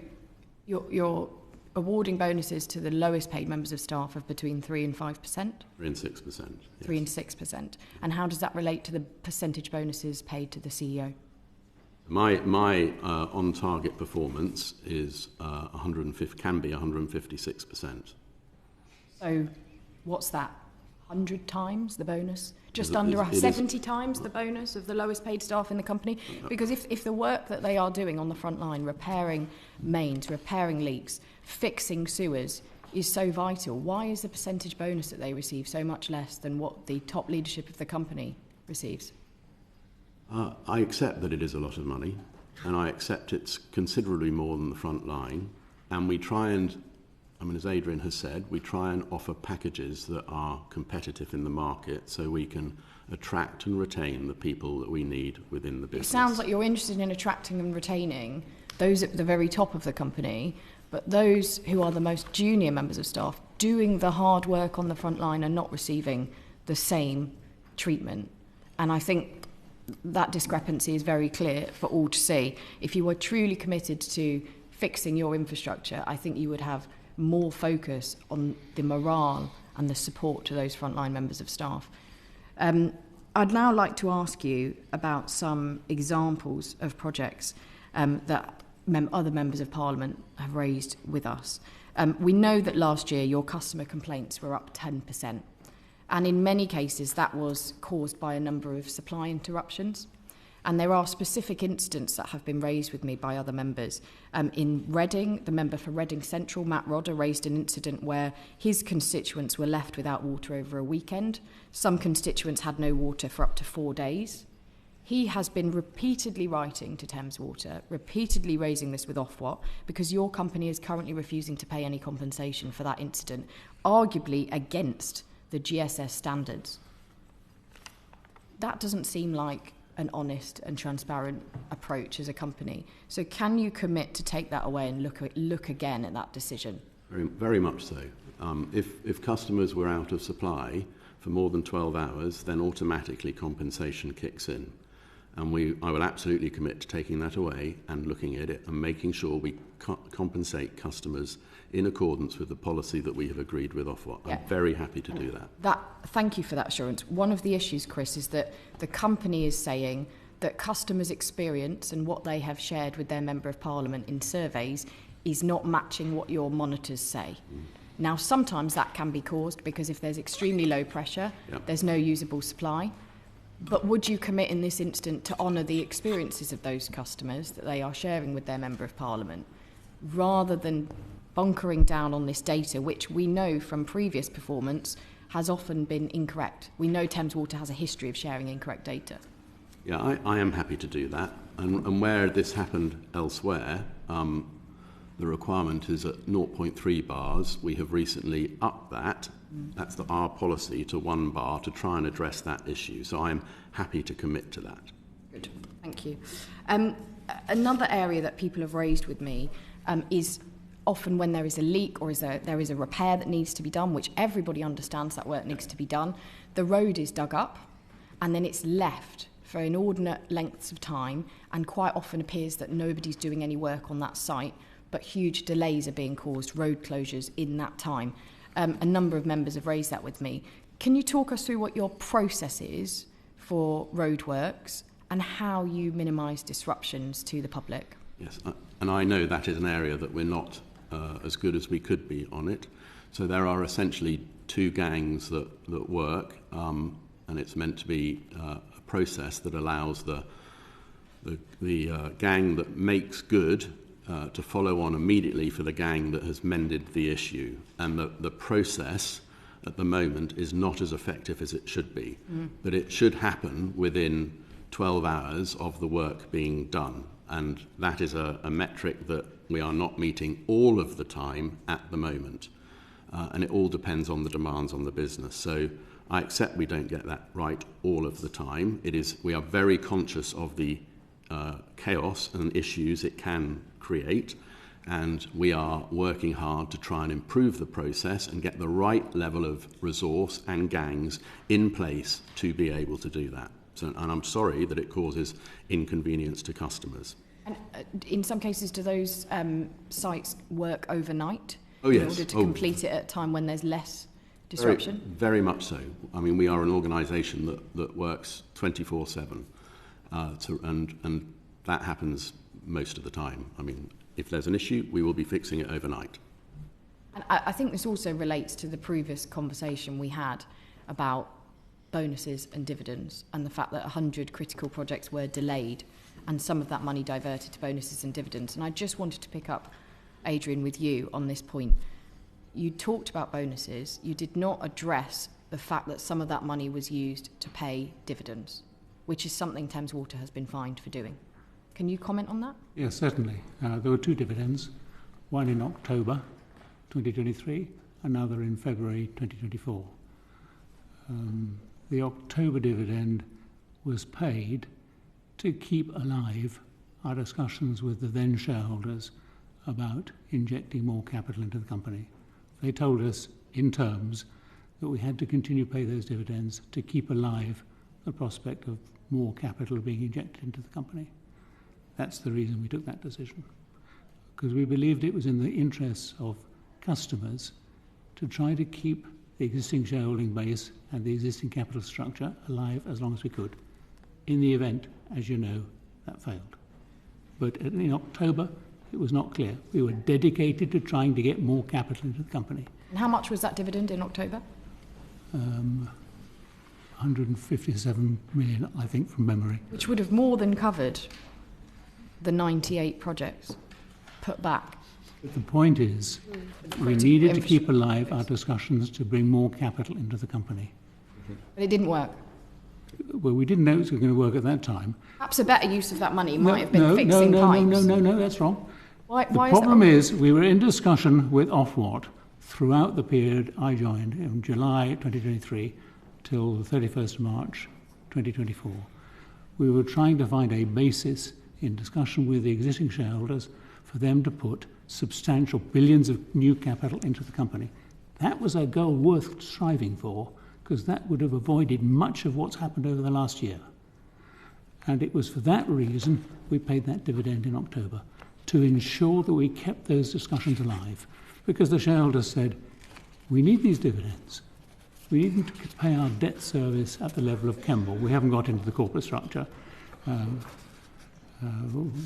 you're awarding bonuses to the lowest paid members of staff of between 3 and 5%? 3 and 6%. Yes. 3 and 6%. And how does that relate to the percentage bonuses paid to the CEO? My on-target performance is 156%. So what's that? 100 times the bonus? Just It under is- 70 times the bonus of the lowest paid staff in the company? Because if the work that they are doing on the front line, repairing mains, repairing leaks, fixing sewers, is so vital, why is the percentage bonus that they receive so much less than what the top leadership of the company receives? I accept that it is a lot of money, and I accept it's considerably more than the front line, and we try and, as Adrian has said, we try and offer packages that are competitive in the market so we can attract and retain the people that we need within the business. It sounds like you're interested in attracting and retaining those at the very top of the company, but those who are the most junior members of staff doing the hard work on the front line are not receiving the same treatment. And I think that discrepancy is very clear for all to see. If you were truly committed to fixing your infrastructure, I think you would have more focus on the morale and the support to those frontline members of staff. I'd now like to ask you about some examples of projects that other members of Parliament have raised with us. We know that last year your customer complaints were up 10%. And in many cases, that was caused by a number of supply interruptions. And there are specific incidents that have been raised with me by other members. In Reading, the member for Reading Central, Matt Rodder, raised an incident where his constituents were left without water over a weekend. Some constituents had no water for up to 4 days. He has been repeatedly writing to Thames Water, repeatedly raising this with Ofwat, because your company is currently refusing to pay any compensation for that incident, arguably against the GSS standards. That doesn't seem like an honest and transparent approach as a company. So can you commit to take that away and look again at that decision? Very, very much so. If customers were out of supply for more than 12 hours, then automatically compensation kicks in. And I will absolutely commit to taking that away and looking at it and making sure we compensate customers in accordance with the policy that we have agreed with Ofwat. Yeah. I'm very happy to do that. Thank you for that assurance. One of the issues, Chris, is that the company is saying that customers' experience and what they have shared with their Member of Parliament in surveys is not matching what your monitors say. Now, sometimes that can be caused because if there's extremely low pressure, there's no usable supply. But would you commit in this instant to honour the experiences of those customers that they are sharing with their Member of Parliament, rather than bunkering down on this data, which we know from previous performance has often been incorrect? We know Thames Water has a history of sharing incorrect data. Yeah, I am happy to do that. And where this happened elsewhere, the requirement is at 0.3 bars. We have recently upped that. That's our policy to 1 bar to try and address that issue. So I'm happy to commit to that. Good, thank you. Another area that people have raised with me is often when there is a leak or there is a repair that needs to be done, which everybody understands that work needs to be done, the road is dug up and then it's left for inordinate lengths of time, and quite often appears that nobody's doing any work on that site, but huge delays are being caused, road closures in that time. A number of members have raised that with me. Can you talk us through what your process is for roadworks and how you minimise disruptions to the public? Yes, and I know that is an area that we're not as good as we could be on it. So there are essentially 2 gangs that work, and it's meant to be a process that allows the gang that makes good to follow on immediately for the gang that has mended the issue. And the process at the moment is not as effective as it should be. But it should happen within 12 hours of the work being done. And that is a metric that we are not meeting all of the time at the moment. And it all depends on the demands on the business. So I accept we don't get that right all of the time. We are very conscious of the chaos and issues it can create, and we are working hard to try and improve the process and get the right level of resource and gangs in place to be able to do that. And I'm sorry that it causes inconvenience to customers. And in some cases, do those sites work overnight in order to complete it at a time when there's less disruption? Very much so. I mean, we are an organisation that works 24/7, and That happens most of the time. I mean, if there's an issue, we will be fixing it overnight. And I think this also relates to the previous conversation we had about bonuses and dividends, and the fact that 100 critical projects were delayed and some of that money diverted to bonuses and dividends. And I just wanted to pick up, Adrian, with you on this point. You talked about bonuses. You did not address the fact that some of that money was used to pay dividends, which is something Thames Water has been fined for doing. Can you comment on that? Yes, certainly. There were two dividends, one in October 2023, another in February 2024. The October dividend was paid to keep alive our discussions with the then shareholders about injecting more capital into the company. They told us in terms that we had to continue to pay those dividends to keep alive the prospect of more capital being injected into the company. That's the reason we took that decision, because we believed it was in the interests of customers to try to keep the existing shareholding base and the existing capital structure alive as long as we could. In the event, as you know, that failed. But in October, it was not clear. We were dedicated to trying to get more capital into the company. And how much was that dividend in October? 157 million, I think, from memory. Which would have more than covered the 98 projects put back. But the point is, we needed to keep alive our discussions to bring more capital into the company. But it didn't work. Well, we didn't know it was going to work at that time. Perhaps a better use of that money might have been fixing pipes. No, that's wrong. Why the problem is we were in discussion with Ofwat throughout the period I joined in July 2023 till the 31st of March 2024. We were trying to find a basis in discussion with the existing shareholders for them to put substantial billions of new capital into the company. That was a goal worth striving for, because that would have avoided much of what's happened over the last year. And it was for that reason we paid that dividend in October, to ensure that we kept those discussions alive, because the shareholders said, we need these dividends. We need them to pay our debt service at the level of Kemble. We haven't got into the corporate structure.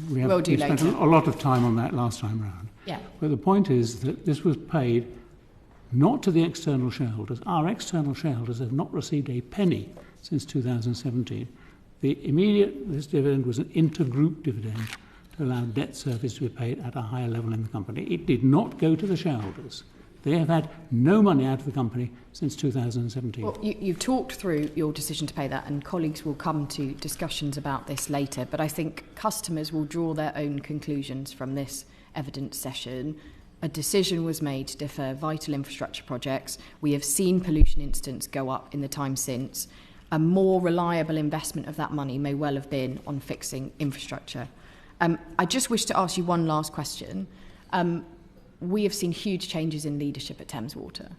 We spent a lot of time on that last time round. Yeah. But the point is that this was paid not to the external shareholders. Our external shareholders have not received a penny since 2017. This dividend was an intergroup dividend to allow debt service to be paid at a higher level in the company. It did not go to the shareholders. They have had no money out of the company since 2017. Well, you've talked through your decision to pay that, and colleagues will come to discussions about this later, but I think customers will draw their own conclusions from this evidence session. A decision was made to defer vital infrastructure projects. We have seen pollution incidents go up in the time since. A more reliable investment of that money may well have been on fixing infrastructure. I just wish to ask you one last question. We have seen huge changes in leadership at Thames Water.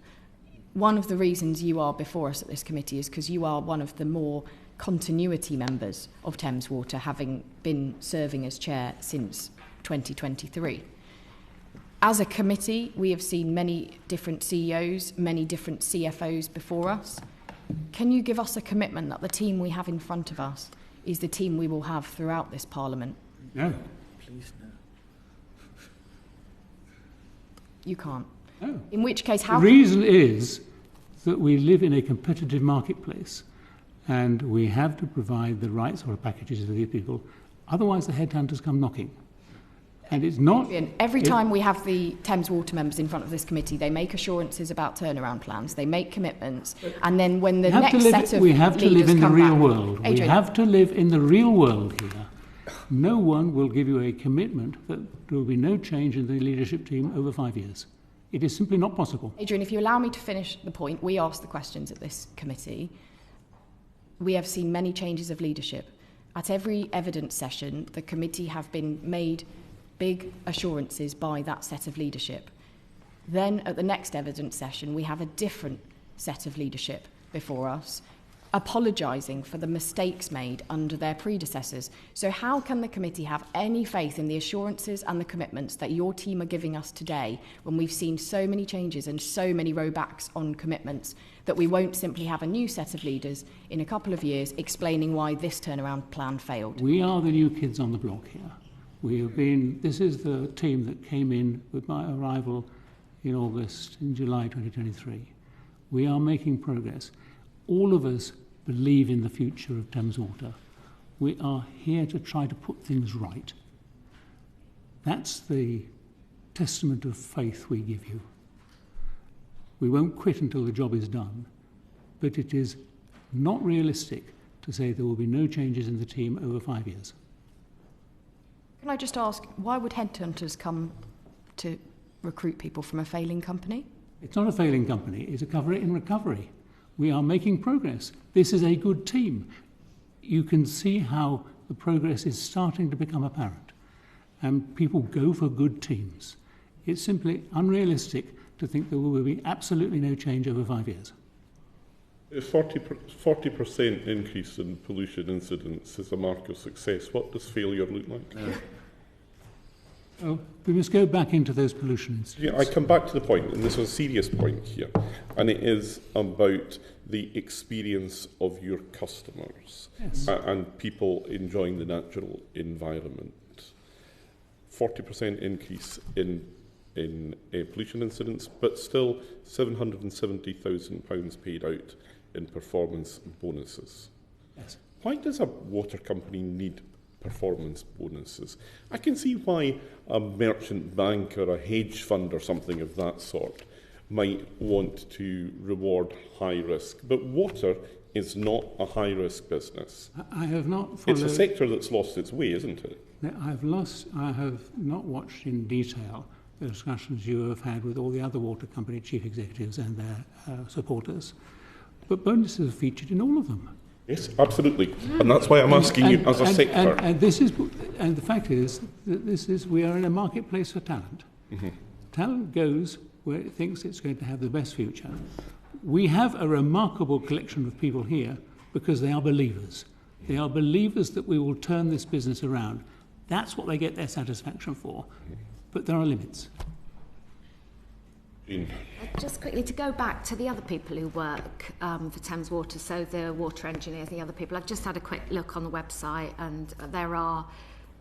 One of the reasons you are before us at this committee is because you are one of the more continuity members of Thames Water, having been serving as chair since 2023. As a committee, we have seen many different CEOs, many different CFOs before us. Can you give us a commitment that the team we have in front of us is the team we will have throughout this Parliament? No. Please, no. You can't. No. In which case, The reason is that we live in a competitive marketplace and we have to provide the right sort of packages to these people. Otherwise, the headhunters come knocking. And it's not... Every time we have the Thames Water members in front of this committee, they make assurances about turnaround plans, they make commitments, and then when the next set of we have to live in the real world. Adrian. We have to live in the real world here. No one will give you a commitment that there will be no change in the leadership team over 5 years. It is simply not possible. Adrian, if you allow me to finish the point, we asked the questions at this committee. We have seen many changes of leadership. At every evidence session, the committee have been made big assurances by that set of leadership. Then at the next evidence session, we have a different set of leadership before us, apologising for the mistakes made under their predecessors. So how can the committee have any faith in the assurances and the commitments that your team are giving us today when we've seen so many changes and so many rollbacks on commitments that we won't simply have a new set of leaders in a couple of years explaining why this turnaround plan failed? We are the new kids on the block here. This is the team that came in with my arrival in July 2023. We are making progress. All of us believe in the future of Thames Water. We are here to try to put things right. That's the testament of faith we give you. We won't quit until the job is done, but it is not realistic to say there will be no changes in the team over 5 years. Can I just ask, why would headhunters come to recruit people from a failing company? It's not a failing company, it's a cover in recovery. We are making progress. This is a good team. You can see how the progress is starting to become apparent. And people go for good teams. It's simply unrealistic to think there will be absolutely no change over 5 years. A 40% increase in pollution incidents is a mark of success. What does failure look like? We must go back into those pollution incidents. Yeah, I come back to the point, and this is a serious point here, and it is about the experience of your customers. Yes. And people enjoying the natural environment. 40% increase in pollution incidents, but still £770,000 paid out in performance bonuses. Yes. Why does a water company need performance bonuses? I can see why a merchant bank or a hedge fund or something of that sort might want to reward high risk, but water is not a high risk business. I have not followed... It's a sector that's lost its way, isn't it? I have not watched in detail the discussions you have had with all the other water company chief executives and their supporters, but bonuses are featured in all of them. Yes, absolutely, and that's why I'm asking you as a sector. And the fact is that we are in a marketplace for talent. Mm-hmm. Talent goes where it thinks it's going to have the best future. We have a remarkable collection of people here because they are believers. They are believers that we will turn this business around. That's what they get their satisfaction for. But there are limits. Just quickly, to go back to the other people who work for Thames Water, so the water engineers, the other people, I've just had a quick look on the website and there are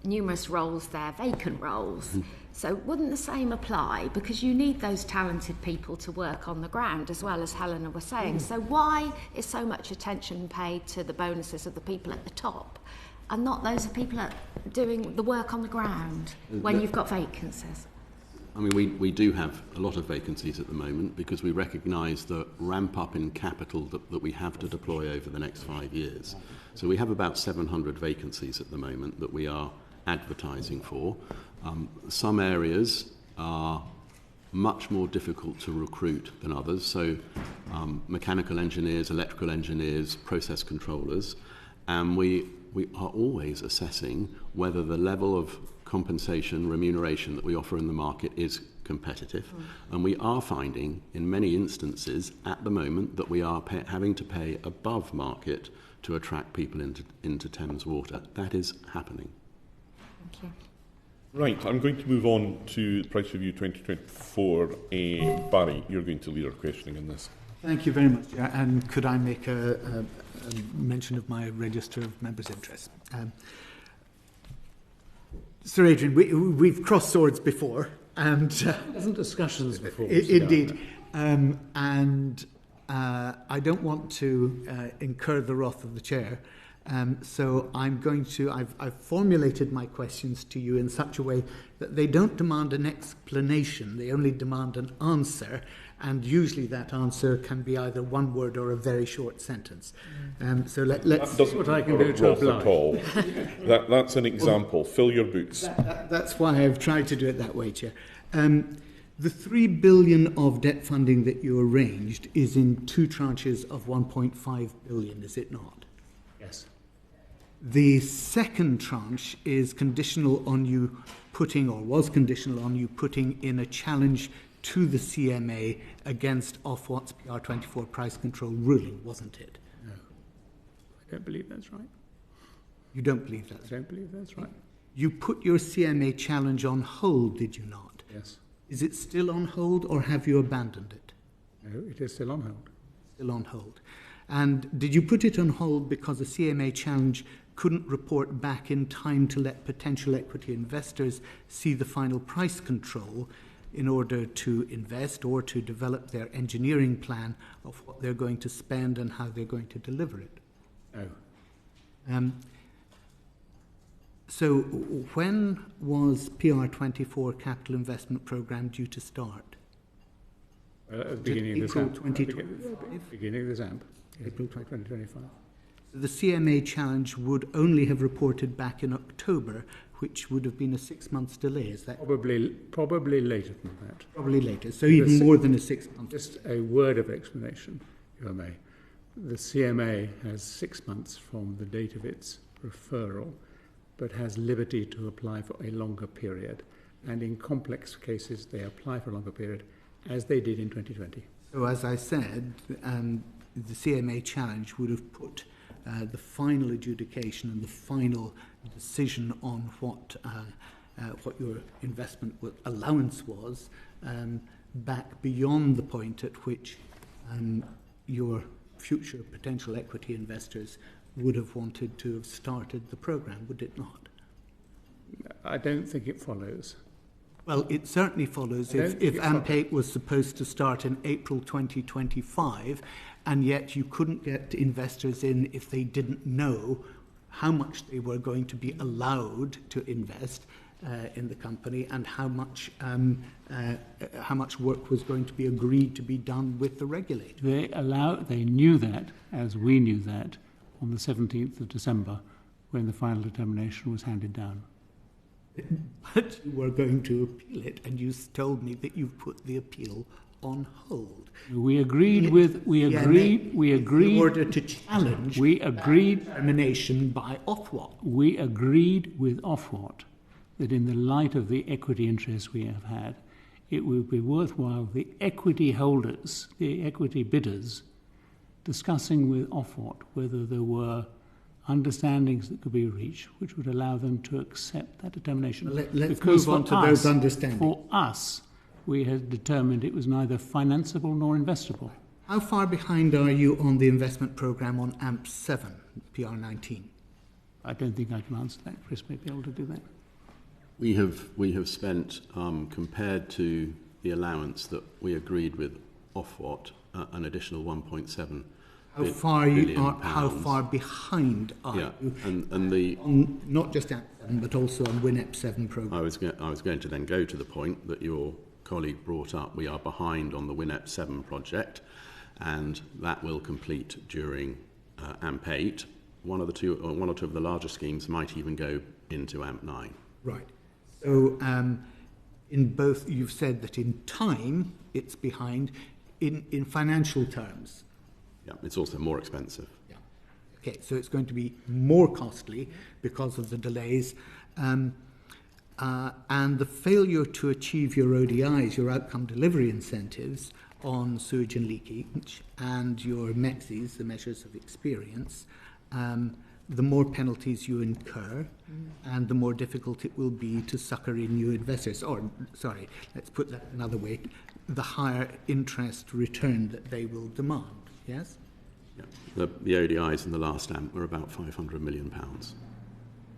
numerous roles there, vacant roles. Mm. So wouldn't the same apply? Because you need those talented people to work on the ground, as well as Helena was saying. So why is so much attention paid to the bonuses of the people at the top and not those people doing the work on the ground when you've got vacancies? I mean, we do have a lot of vacancies at the moment because we recognise the ramp up in capital that we have to deploy over the next 5 years. So we have about 700 vacancies at the moment that we are advertising for. Some areas are much more difficult to recruit than others, so mechanical engineers, electrical engineers, process controllers, and we are always assessing whether the level of compensation, remuneration that we offer in the market is competitive. And we are finding in many instances at the moment that we are having to pay above market to attract people into Thames Water. That is happening. Thank you. Right, I'm going to move on to the Price Review 2024. Barry, you're going to lead our questioning in this. Thank you very much. And could I make a mention of my register of members' interests? Sir Adrian, we've crossed swords before, and Hasn't discussions before. Indeed, and I don't want to incur the wrath of the chair. So I'm going to. I've formulated my questions to you in such a way that they don't demand an explanation; they only demand an answer. And usually that answer can be either one word or a very short sentence. So let's see what I can do to oblige. That's an example. Fill your boots. That's why I've tried to do it that way, Chair. The 3 billion of debt funding that you arranged is in 2 tranches of 1.5 billion, is it not? Yes. The second tranche is conditional on you putting, or was conditional on you putting in a challenge to the CMA against Ofwat's PR24 price control ruling, wasn't it? No. I don't believe that's right. You don't believe that's right? I don't believe that's right. You put your CMA challenge on hold, did you not? Yes. Is it still on hold or have you abandoned it? No, it is still on hold. still on hold. And did you put it on hold because the CMA challenge couldn't report back in time to let potential equity investors see the final price control in order to invest or to develop their engineering plan of what they're going to spend and how they're going to deliver it? No. So when was PR24 capital investment programme due to start? At the beginning of the April ZAMP. 2025? Beginning of the ZAMP. Yes, April 2025. The CMA challenge would only have reported back in October, which would have been a 6 months delay. Is that Probably later than that. probably later? So even more than a 6 months. Just a word of explanation, if I may. The CMA has 6 months from the date of its referral, but has liberty to apply for a longer period. And in complex cases, they apply for a longer period, as they did in 2020. So as I said, the CMA challenge would have put the final adjudication and the final decision on what your investment allowance was back beyond the point at which your future potential equity investors would have wanted to have started the programme, would it not? I don't think it follows. Well, it certainly follows if AMP8 was supposed to start in April 2025, and yet you couldn't get investors in if they didn't know how much they were going to be allowed to invest in the company and how much work was going to be agreed to be done with the regulator. They knew that, as we knew that, on the 17th of December, when the final determination was handed down. But you were going to appeal it, and you told me that you've put the appeal on hold. We agreed in order to challenge termination by Ofwat. We agreed with Ofwat that in the light of the equity interests we have had, it would be worthwhile the equity holders, the equity bidders, discussing with Ofwat whether there were understandings that could be reached which would allow them to accept that determination. Let's move on to those understandings. For us, we had determined it was neither financeable nor investable. How far behind are you on the investment programme on AMP7, PR19? I don't think I can answer that. Chris may be able to do that. We have spent, compared to the allowance that we agreed with Ofwat, an additional 1.7 How far behind are you? And on not just AMP7 but also on WinEP7 programme. I was going to then go to the point that your colleague brought up. We are behind on the WinEP7 project, and that will complete during AMP8. One or two of the larger schemes might even go into AMP9. Right. So in both, you've said that in time it's behind. In financial terms. Yeah, it's also more expensive. Yeah. Okay, so it's going to be more costly because of the delays. And the failure to achieve your ODIs, your outcome delivery incentives, on sewage and leakage, and your MEXIs, the measures of experience, the more penalties you incur, and the more difficult it will be to sucker in new investors. Or, sorry, let's put that another way, the higher interest return that they will demand. Yes? Yeah. The ODIs in the last AMP were about £500 million.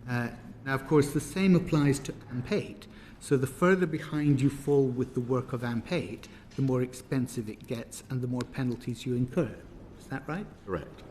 Now, of course, the same applies to AMP8. So the further behind you fall with the work of AMP8, the more expensive it gets and the more penalties you incur. Is that right? Correct.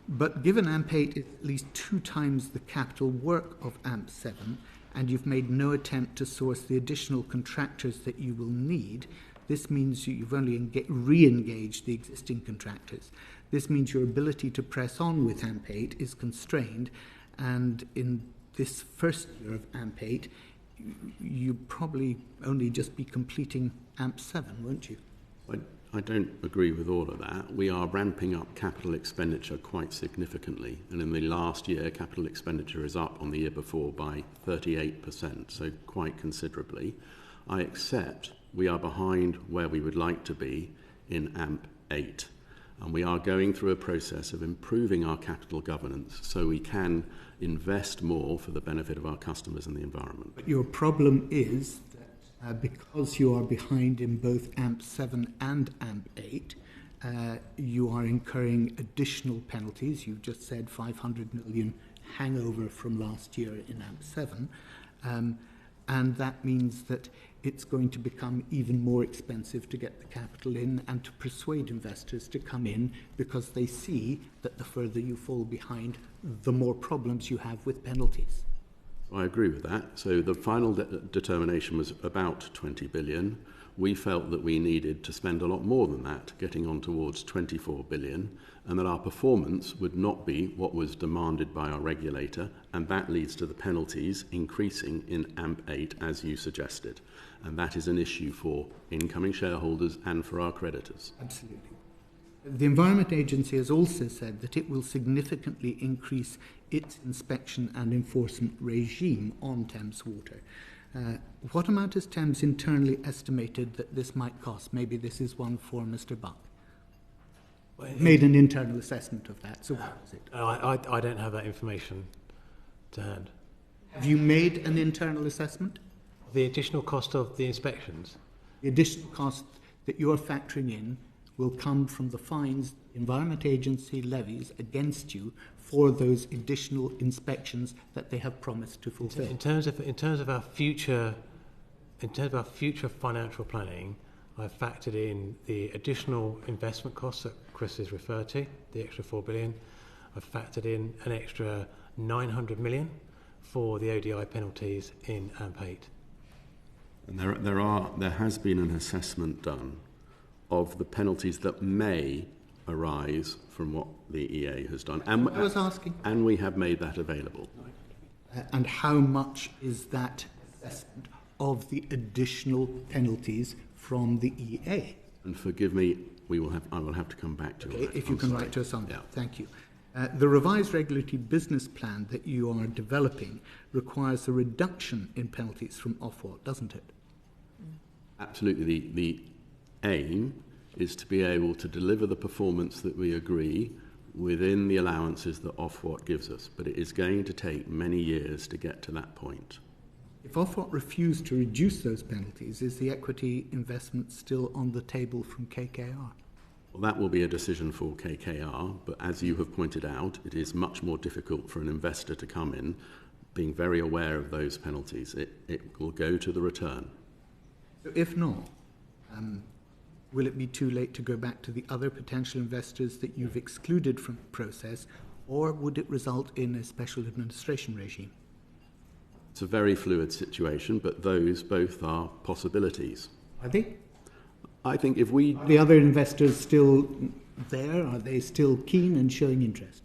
But given AMP8 is at least 2 times the capital work of AMP7, and you've made no attempt to source the additional contractors that you will need, this means you've only re-engaged the existing contractors. This means your ability to press on with AMP8 is constrained, and in this first year of AMP8, you probably only just be completing AMP7, won't you? I don't agree with all of that. We are ramping up capital expenditure quite significantly, and in the last year, capital expenditure is up on the year before by 38%, so quite considerably. I accept we are behind where we would like to be in AMP8, and we are going through a process of improving our capital governance so we can invest more for the benefit of our customers and the environment. But your problem is that because you are behind in both AMP7 and AMP8, you are incurring additional penalties. You've just said 500 million hangover from last year in AMP7. And that means that it's going to become even more expensive to get the capital in and to persuade investors to come in, because they see that the further you fall behind, the more problems you have with penalties. I agree with that. So the final determination was about 20 billion. We felt that we needed to spend a lot more than that, getting on towards 24 billion, and that our performance would not be what was demanded by our regulator, and that leads to the penalties increasing in AMP8 as you suggested. And that is an issue for incoming shareholders and for our creditors. Absolutely. The Environment Agency has also said that it will significantly increase its inspection and enforcement regime on Thames Water. What amount has Thames internally estimated that this might cost? Maybe this is one for Mr. Buck. Made an internal assessment of that, so what is it? I don't have that information to hand. Have you made an internal assessment? The additional cost of the inspections? The additional cost that you're factoring in will come from the fines the Environment Agency levies against you for those additional inspections that they have promised to fulfil. In terms of our future financial planning, I've factored in the additional investment costs that Chris has referred to, the extra 4 billion. I've factored in an extra 900 million for the ODI penalties in AMP8. And there has been an assessment done of the penalties that may arise from what the EA has done. And I was asking. And we have made that available. And how much is that assessment of the additional penalties from the EA? And forgive me, I will have to come back to it. If you can write to us on that. Yeah. Thank you. The revised regulatory business plan that you are developing requires a reduction in penalties from Ofwat, doesn't it? Absolutely. The aim is to be able to deliver the performance that we agree within the allowances that Ofwat gives us, but it is going to take many years to get to that point. If Ofwat refused to reduce those penalties, is the equity investment still on the table from KKR? Well, that will be a decision for KKR, but as you have pointed out, it is much more difficult for an investor to come in being very aware of those penalties. It will go to the return. So if not, will it be too late to go back to the other potential investors that you've excluded from the process, or would it result in a special administration regime? It's a very fluid situation, but those both are possibilities. Are they? I think if we... Are the other investors still there? Are they still keen and showing interest?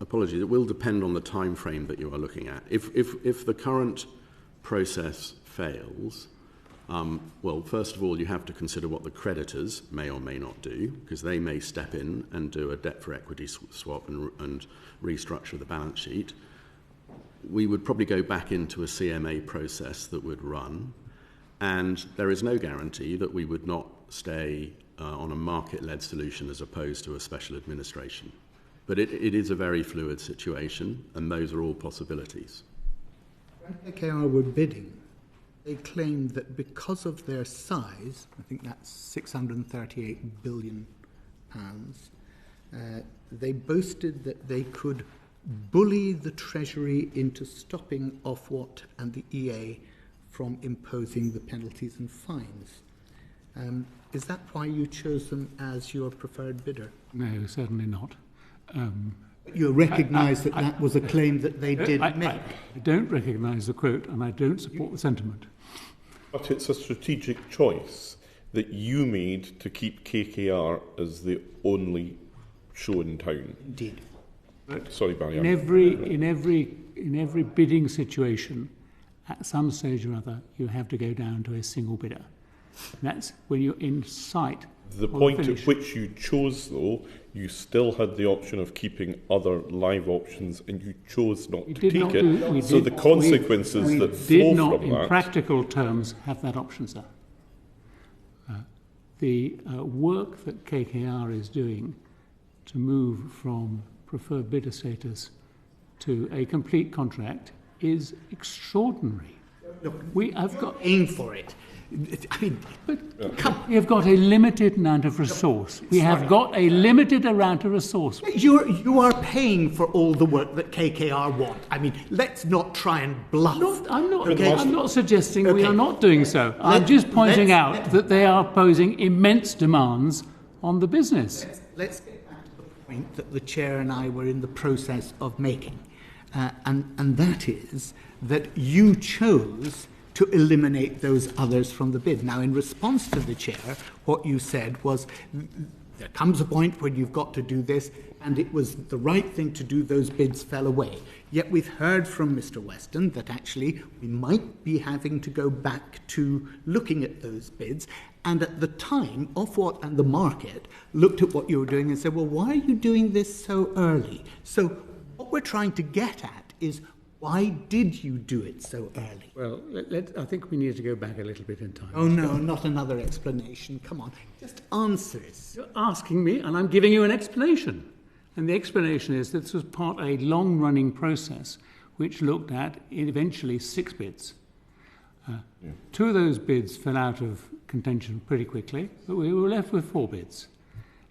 Apologies, it will depend on the time frame that you are looking at. If the current process fails, well, first of all, you have to consider what the creditors may or may not do, because they may step in and do a debt for equity swap and restructure the balance sheet. We would probably go back into a CMA process that would run, and there is no guarantee that we would not stay on a market-led solution as opposed to a special administration. But it is a very fluid situation, and those are all possibilities. When KKR were bidding, they claimed that because of their size, I think that's £638 billion, they boasted that they could bully the Treasury into stopping Ofwat and the EA from imposing the penalties and fines. Is that why you chose them as your preferred bidder? No, certainly not. You recognise that was a claim that they did make? I don't recognise the quote, and I don't support the sentiment. But it's a strategic choice that you made to keep KKR as the only show in town. Indeed. Sorry, Barry. In every bidding situation, at some stage or other, you have to go down to a single bidder. That's when you're in sight. The point at which you chose, though, you still had the option of keeping other live options, and you chose not to take it. So the consequences that flow from that... We did not, in practical terms, have that option, sir. The work that KKR is doing to move from preferred bidder status to a complete contract is extraordinary. I've got paying for it. I mean, we have got a limited amount of resource. We have got a limited amount of resource. You are paying for all the work that KKR want. I mean, let's not try and bluff. I'm Okay. not suggesting we Okay. are not doing so. I'm just pointing out that they are posing immense demands on the business. Let's get back to the point that the chair and I were in the process of making, and that is that you chose to eliminate those others from the bid. Now, in response to the chair, what you said was, there comes a point when you've got to do this, and it was the right thing to do, those bids fell away. Yet we've heard from Mr. Weston that actually we might be having to go back to looking at those bids, and at the time, Ofwat and the market looked at what you were doing and said, well, why are you doing this so early? So what we're trying to get at is, why did you do it so early? Well, I think we need to go back a little bit in time. Oh, no, not another explanation. Come on, just answer it. You're asking me, and I'm giving you an explanation. And the explanation is that this was part of a long-running process which looked at eventually 6 bids. 2 of those bids fell out of contention pretty quickly, but we were left with 4 bids.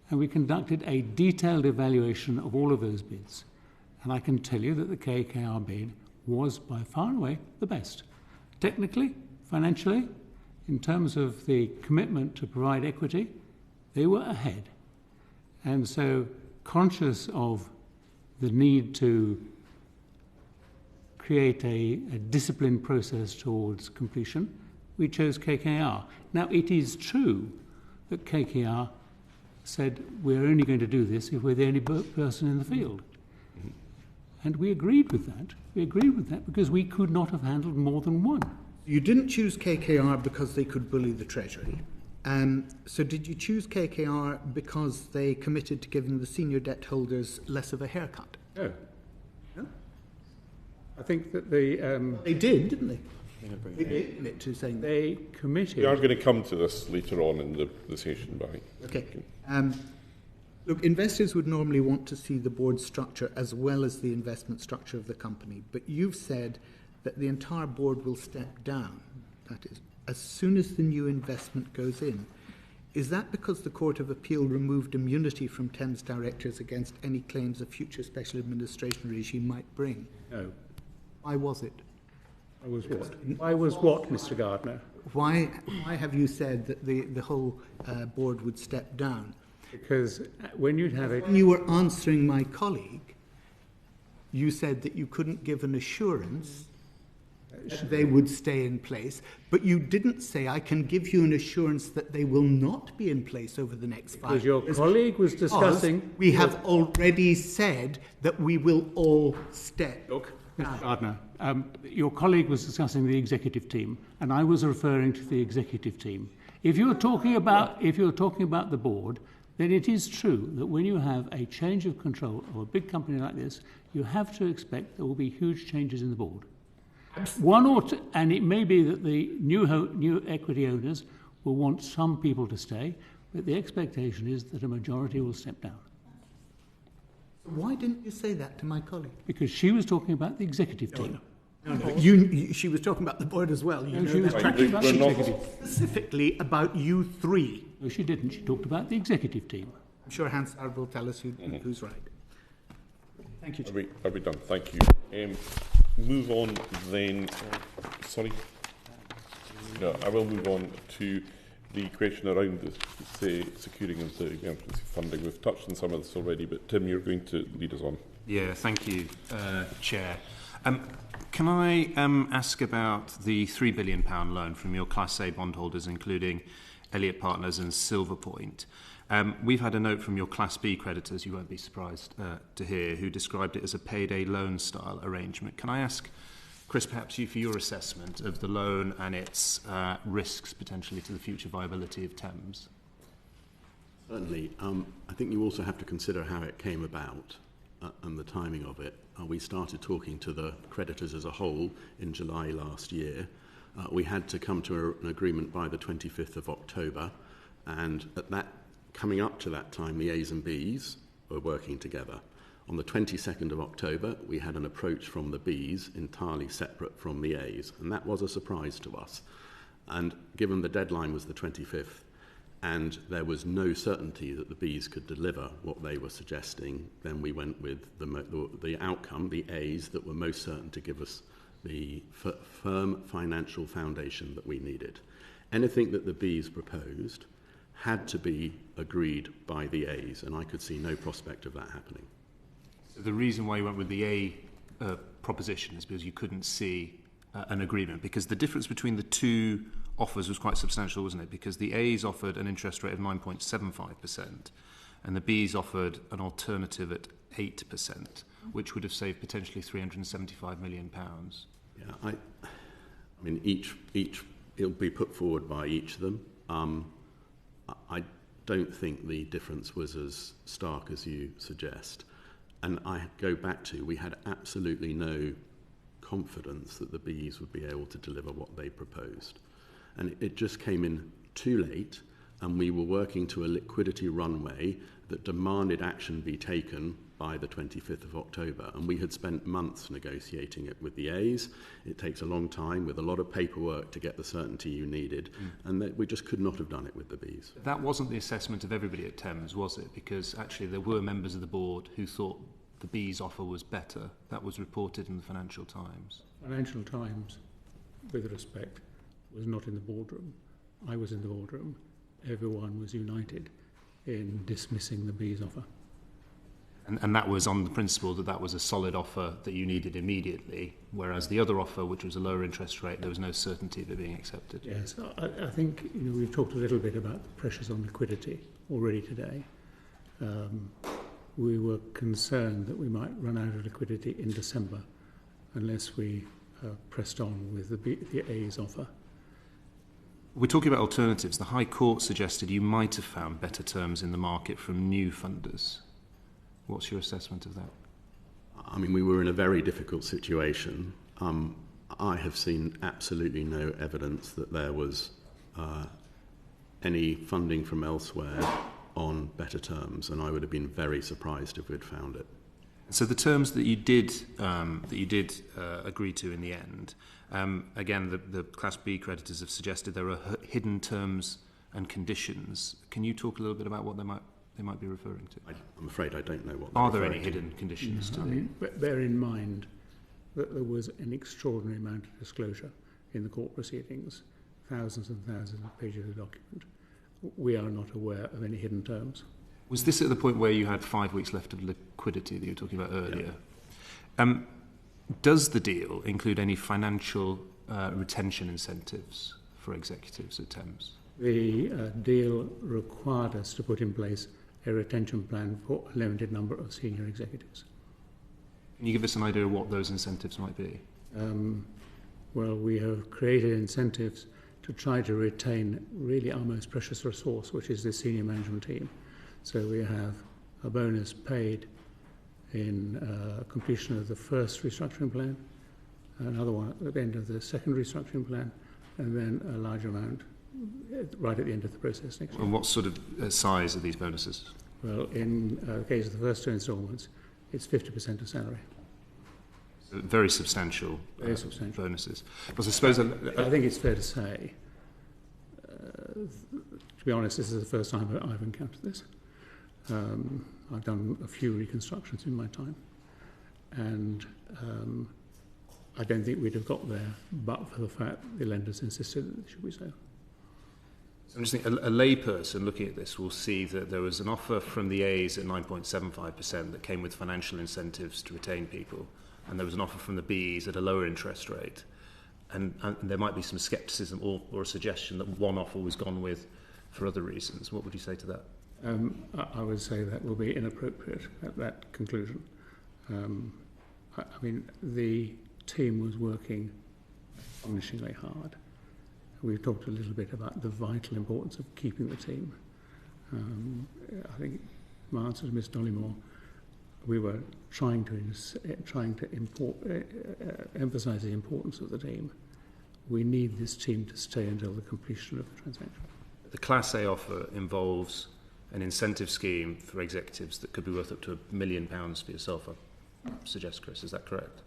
And we conducted a detailed evaluation of all of those bids. And I can tell you that the KKR bid was by far and away the best. Technically, financially, in terms of the commitment to provide equity, they were ahead. And so, conscious of the need to create a disciplined process towards completion, we chose KKR. Now, it is true that KKR said, we're only going to do this if we're the only person in the field. And we agreed with that. We agreed with that because we could not have handled more than one. You didn't choose KKR because they could bully the Treasury. So did you choose KKR because they committed to giving the senior debt holders less of a haircut? No. No? I think that they did, didn't they? They did commit to saying that. they committed. We are going to come to this later on in the session, Barry. Okay. Look, investors would normally want to see the board structure as well as the investment structure of the company, but you've said that the entire board will step down, that is, as soon as the new investment goes in. Is that because the Court of Appeal removed immunity from Thames directors against any claims a future special administration regime might bring? No. Why was it? Why was what, Mr. Gardner? Why have you said that the whole board would step down? Because when you'd have it... When you were answering my colleague, you said that you couldn't give an assurance that they would stay in place, but you didn't say, I can give you an assurance that they will not be in place over the next 5 years. Because your colleague was discussing... We have already said that we will all step. Look, Mr. Gardner, your colleague was discussing the executive team, and I was referring to the executive team. If you're talking about the board, then it is true that when you have a change of control of a big company like this, you have to expect there will be huge changes in the board. One or two, and it may be that the new equity owners will want some people to stay, but the expectation is that a majority will step down. Why didn't you say that to my colleague? Because she was talking about the executive team. No. She was talking about the board as well. You know she was that. talking about the executive. Specifically about you 3. No, she didn't. She talked about the executive team. I'm sure Hansard will tell us who's right. Thank you, Chair. Are we done? Thank you. Move on then. Sorry. No, I will move on to the question around the securing of the emergency funding. We've touched on some of this already, but Tim, you're going to lead us on. Yeah, thank you, Chair. Can I ask about the £3 billion loan from your Class A bondholders, including Elliott Partners and Silver Point? We've had a note from your Class B creditors, you won't be surprised to hear, who described it as a payday loan style arrangement. Can I ask, Chris, perhaps you for your assessment of the loan and its risks potentially to the future viability of Thames? Certainly. I think you also have to consider how it came about and the timing of it. We started talking to the creditors as a whole in July last year. We had to come to an agreement by the 25th of October, and coming up to that time, the A's and B's were working together. On the 22nd of October, we had an approach from the Bs entirely separate from the As, and that was a surprise to us. And given the deadline was the 25th, and there was no certainty that the Bs could deliver what they were suggesting, then we went with the outcome, the As, that were most certain to give us the firm financial foundation that we needed. Anything that the Bs proposed had to be agreed by the As, and I could see no prospect of that happening. So the reason why you went with the A proposition is because you couldn't see an agreement, because the difference between the two offers was quite substantial, wasn't it? Because the A's offered an interest rate of 9.75% and the B's offered an alternative at 8%, which would have saved potentially £375 million. Yeah, I mean, each it'll be put forward by each of them. I don't think the difference was as stark as you suggest. And I go back to, we had absolutely no confidence that the Bs would be able to deliver what they proposed. And it just came in too late, and we were working to a liquidity runway that demanded action be taken by the 25th of October. And we had spent months negotiating it with the A's. It takes a long time with a lot of paperwork to get the certainty you needed, and that we just could not have done it with the Bs. That wasn't the assessment of everybody at Thames, was it? Because actually there were members of the board who thought the B's offer was better. That was reported in the Financial Times. Financial Times, with respect, was not in the boardroom. I was in the boardroom. Everyone was united in dismissing the B's offer. And that was on the principle that that was a solid offer that you needed immediately, whereas the other offer, which was a lower interest rate, there was no certainty of it being accepted. Yes, I think we've talked a little bit about the pressures on liquidity already today. We were concerned that we might run out of liquidity in December unless we pressed on with the A's offer. We're talking about alternatives. The High Court suggested you might have found better terms in the market from new funders. What's your assessment of that? I mean, we were in a very difficult situation. I have seen absolutely no evidence that there was any funding from elsewhere on better terms, and I would have been very surprised if we'd found it. So the terms that you did agree to in the end, again, the Class B creditors have suggested there are hidden terms and conditions. Can you talk a little bit about what they might be referring to? I'm afraid I don't know what. Are there any hidden conditions? No, I mean, bear in mind that there was an extraordinary amount of disclosure in the court proceedings, thousands and thousands of pages of document. We are not aware of any hidden terms. Was this at the point where you had 5 weeks left of liquidity that you were talking about earlier? Yeah. Does the deal include any financial retention incentives for executives at Thames? The deal required us to put in place a retention plan for a limited number of senior executives. Can you give us an idea of what those incentives might be? Well, we have created incentives to try to retain really our most precious resource, which is the senior management team. So we have a bonus paid in completion of the first restructuring plan, another one at the end of the second restructuring plan, and then a large amount right at the end of the process next year. And what sort of size are these bonuses? Well, in the case of the first two instalments, it's 50% of salary. So very substantial, bonuses. But I suppose I think it's fair to say, to be honest, this is the first time I've encountered this. I've done a few reconstructions in my time, and I don't think we'd have got there but for the fact the lenders insisted that it should be so. I'm just thinking, a layperson looking at this will see that there was an offer from the A's at 9.75% that came with financial incentives to retain people, and there was an offer from the B's at a lower interest rate. And there might be some scepticism or a suggestion that one offer was gone with for other reasons. What would you say to that? I would say that will be inappropriate at that conclusion. I mean, the team was working astonishingly hard. We've talked a little bit about the vital importance of keeping the team. I think my answer to Ms. Dollymore, we were trying to emphasise the importance of the team. We need this team to stay until the completion of the transaction. The Class A offer involves an incentive scheme for executives that could be worth up to £1 million for yourself, I suggest, Chris. Is that correct?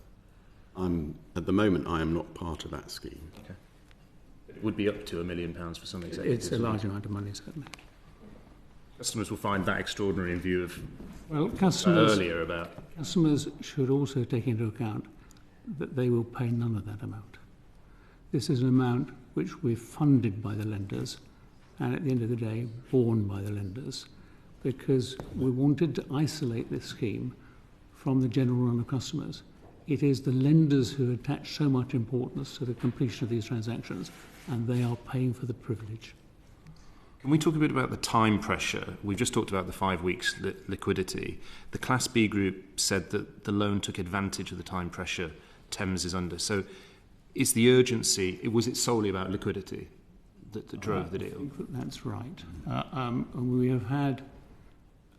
At the moment, I am not part of that scheme. Okay. It would be up to £1 million for some executives. It's a large amount of money, certainly. Customers will find that extraordinary in view of customers Customers should also take into account that they will pay none of that amount. This is an amount which we've funded by the lenders and at the end of the day borne by the lenders, because we wanted to isolate this scheme from the general run of customers. It is the lenders who attach so much importance to the completion of these transactions, and they are paying for the privilege. Can we talk a bit about the time pressure? We've just talked about the 5 weeks liquidity. The Class B group said that the loan took advantage of the time pressure Thames is under. So is the urgency, was it solely about liquidity that drove the deal? I think that's right. We have had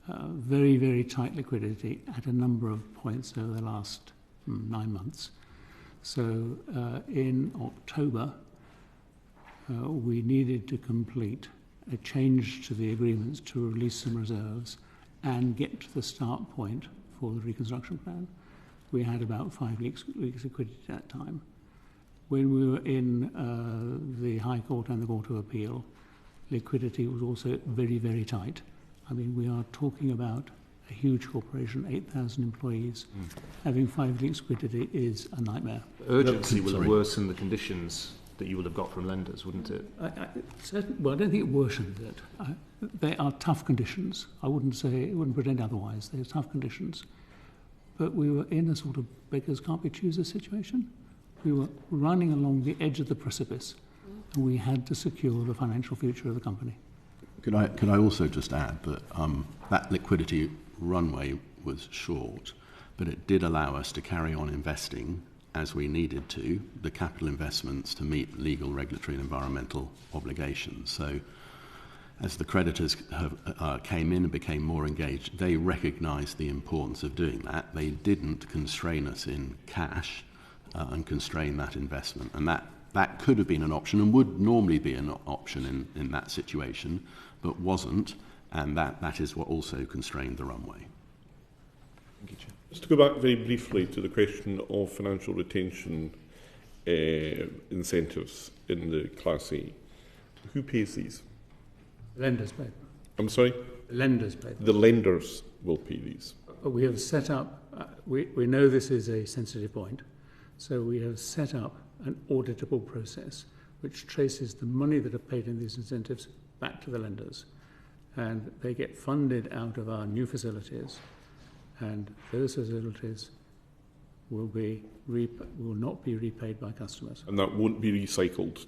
very, very tight liquidity at a number of points over the last 9 months. So in October, we needed to complete a change to the agreements to release some reserves and get to the start point for the reconstruction plan. We had about 5 weeks liquidity at that time. When we were in the High Court and the Court of Appeal, liquidity was also very, very tight. I mean, we are talking about a huge corporation, 8,000 employees. Having 5 weeks liquidity is a nightmare. Urgency will have worsened the conditions that you would have got from lenders, wouldn't it? I don't think it worsened it. They are tough conditions. I wouldn't pretend otherwise. They're tough conditions. But we were in a sort of beggars can't be choosers situation. We were running along the edge of the precipice, and we had to secure the financial future of the company. Could I also just add that that liquidity runway was short, but it did allow us to carry on investing as we needed to, the capital investments to meet legal, regulatory and environmental obligations. So as the creditors came in and became more engaged, they recognised the importance of doing that. They didn't constrain us in cash and constrain that investment. And that could have been an option and would normally be an option in that situation, but wasn't. And that is what also constrained the runway. Thank you, Chair. Just to go back very briefly to the question of financial retention incentives in the Class A. Who pays these? The lenders pay. I'm sorry? The lenders pay. The lenders will pay these. We have set up, we know this is a sensitive point, so we have set up an auditable process which traces the money that are paid in these incentives back to the lenders. And they get funded out of our new facilities, and those facilities will not be repaid by customers. And that won't be recycled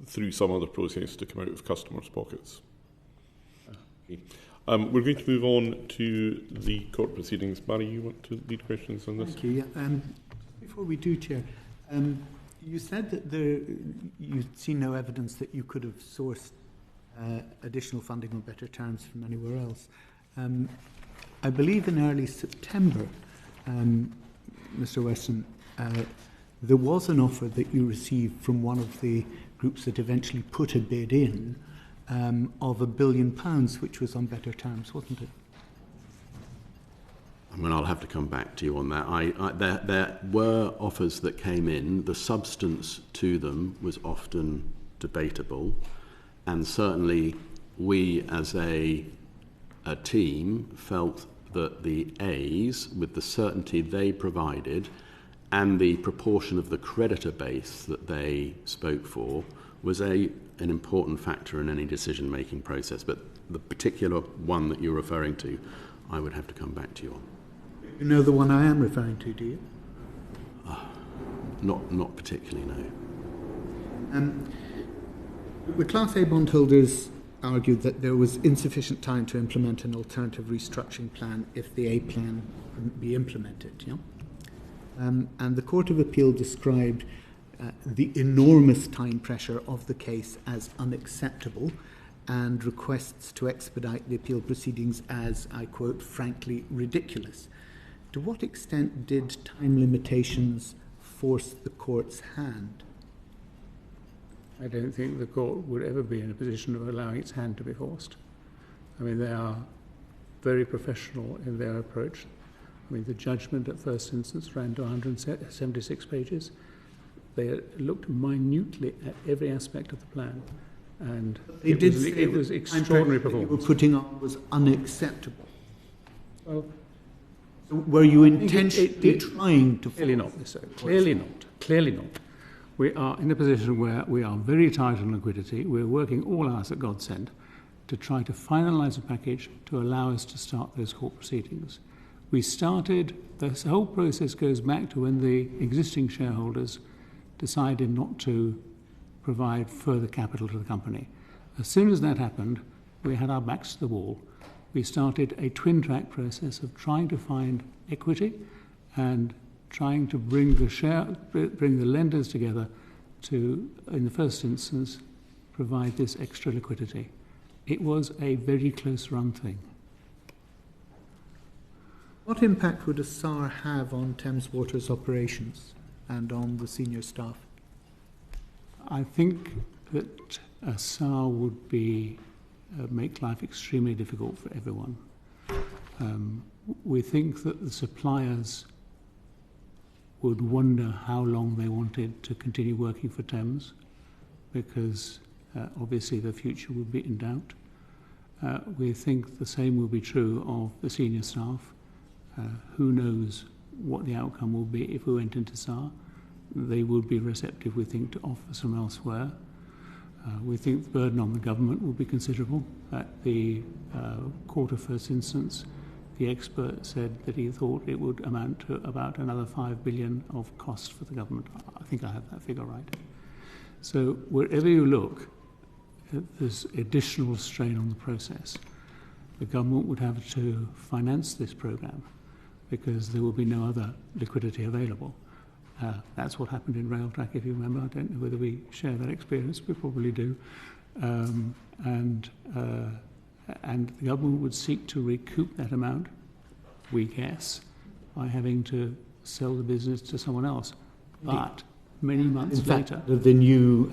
through some other process to come out of customers' pockets. Okay. We're going to move on to the court proceedings. Barry, you want to lead questions on this? Thank you. Yeah. Before we do, Chair, you said that you'd seen no evidence that you could have sourced additional funding on better terms from anywhere else. I believe in early September, Mr. Weston, there was an offer that you received from one of the groups that eventually put a bid in of £1 billion, which was on better terms, wasn't it? I mean, I'll have to come back to you on that. There were offers that came in. The substance to them was often debatable, and certainly we as a team felt that the A's, with the certainty they provided and the proportion of the creditor base that they spoke for, was an important factor in any decision-making process. But the particular one that you're referring to, I would have to come back to you on. You know the one I am referring to, do you? Not particularly, no. The Class A bondholders argued that there was insufficient time to implement an alternative restructuring plan if the A plan couldn't be implemented. Yeah? And the Court of Appeal described the enormous time pressure of the case as unacceptable and requests to expedite the appeal proceedings as, I quote, frankly ridiculous. To what extent did time limitations force the court's hand? I don't think the court would ever be in a position of allowing its hand to be forced. I mean, they are very professional in their approach. I mean, the judgment at first instance ran to 176 pages. They looked minutely at every aspect of the plan, and it was extraordinary performance. What you were putting on was unacceptable. Well, were you intentionally trying to? Clearly not, so. Clearly not. Clearly not. We are in a position where we are very tight on liquidity. We're working all hours that God sent to try to finalise a package to allow us to start those court proceedings. We started, this whole process goes back to when the existing shareholders decided not to provide further capital to the company. As soon as that happened, we had our backs to the wall. We started a twin-track process of trying to find equity and trying to bring the lenders together to, in the first instance, provide this extra liquidity. It was a very close-run thing. What impact would a SAR have on Thames Water's operations and on the senior staff? I think that a SAR would make life extremely difficult for everyone. We think that the suppliers would wonder how long they wanted to continue working for Thames, because obviously the future would be in doubt. We think the same will be true of the senior staff. Who knows what the outcome will be if we went into SAR. They would be receptive, we think, to offers from elsewhere. We think the burden on the government will be considerable. At the court of first instance, the expert said that he thought it would amount to about another 5 billion of cost for the government. I think I have that figure right. So wherever you look, there's additional strain on the process. The government would have to finance this programme because there will be no other liquidity available. That's what happened in Railtrack, if you remember. I don't know whether we share that experience. We probably do. And the government would seek to recoup that amount, we guess, by having to sell the business to someone else. But many months later... The new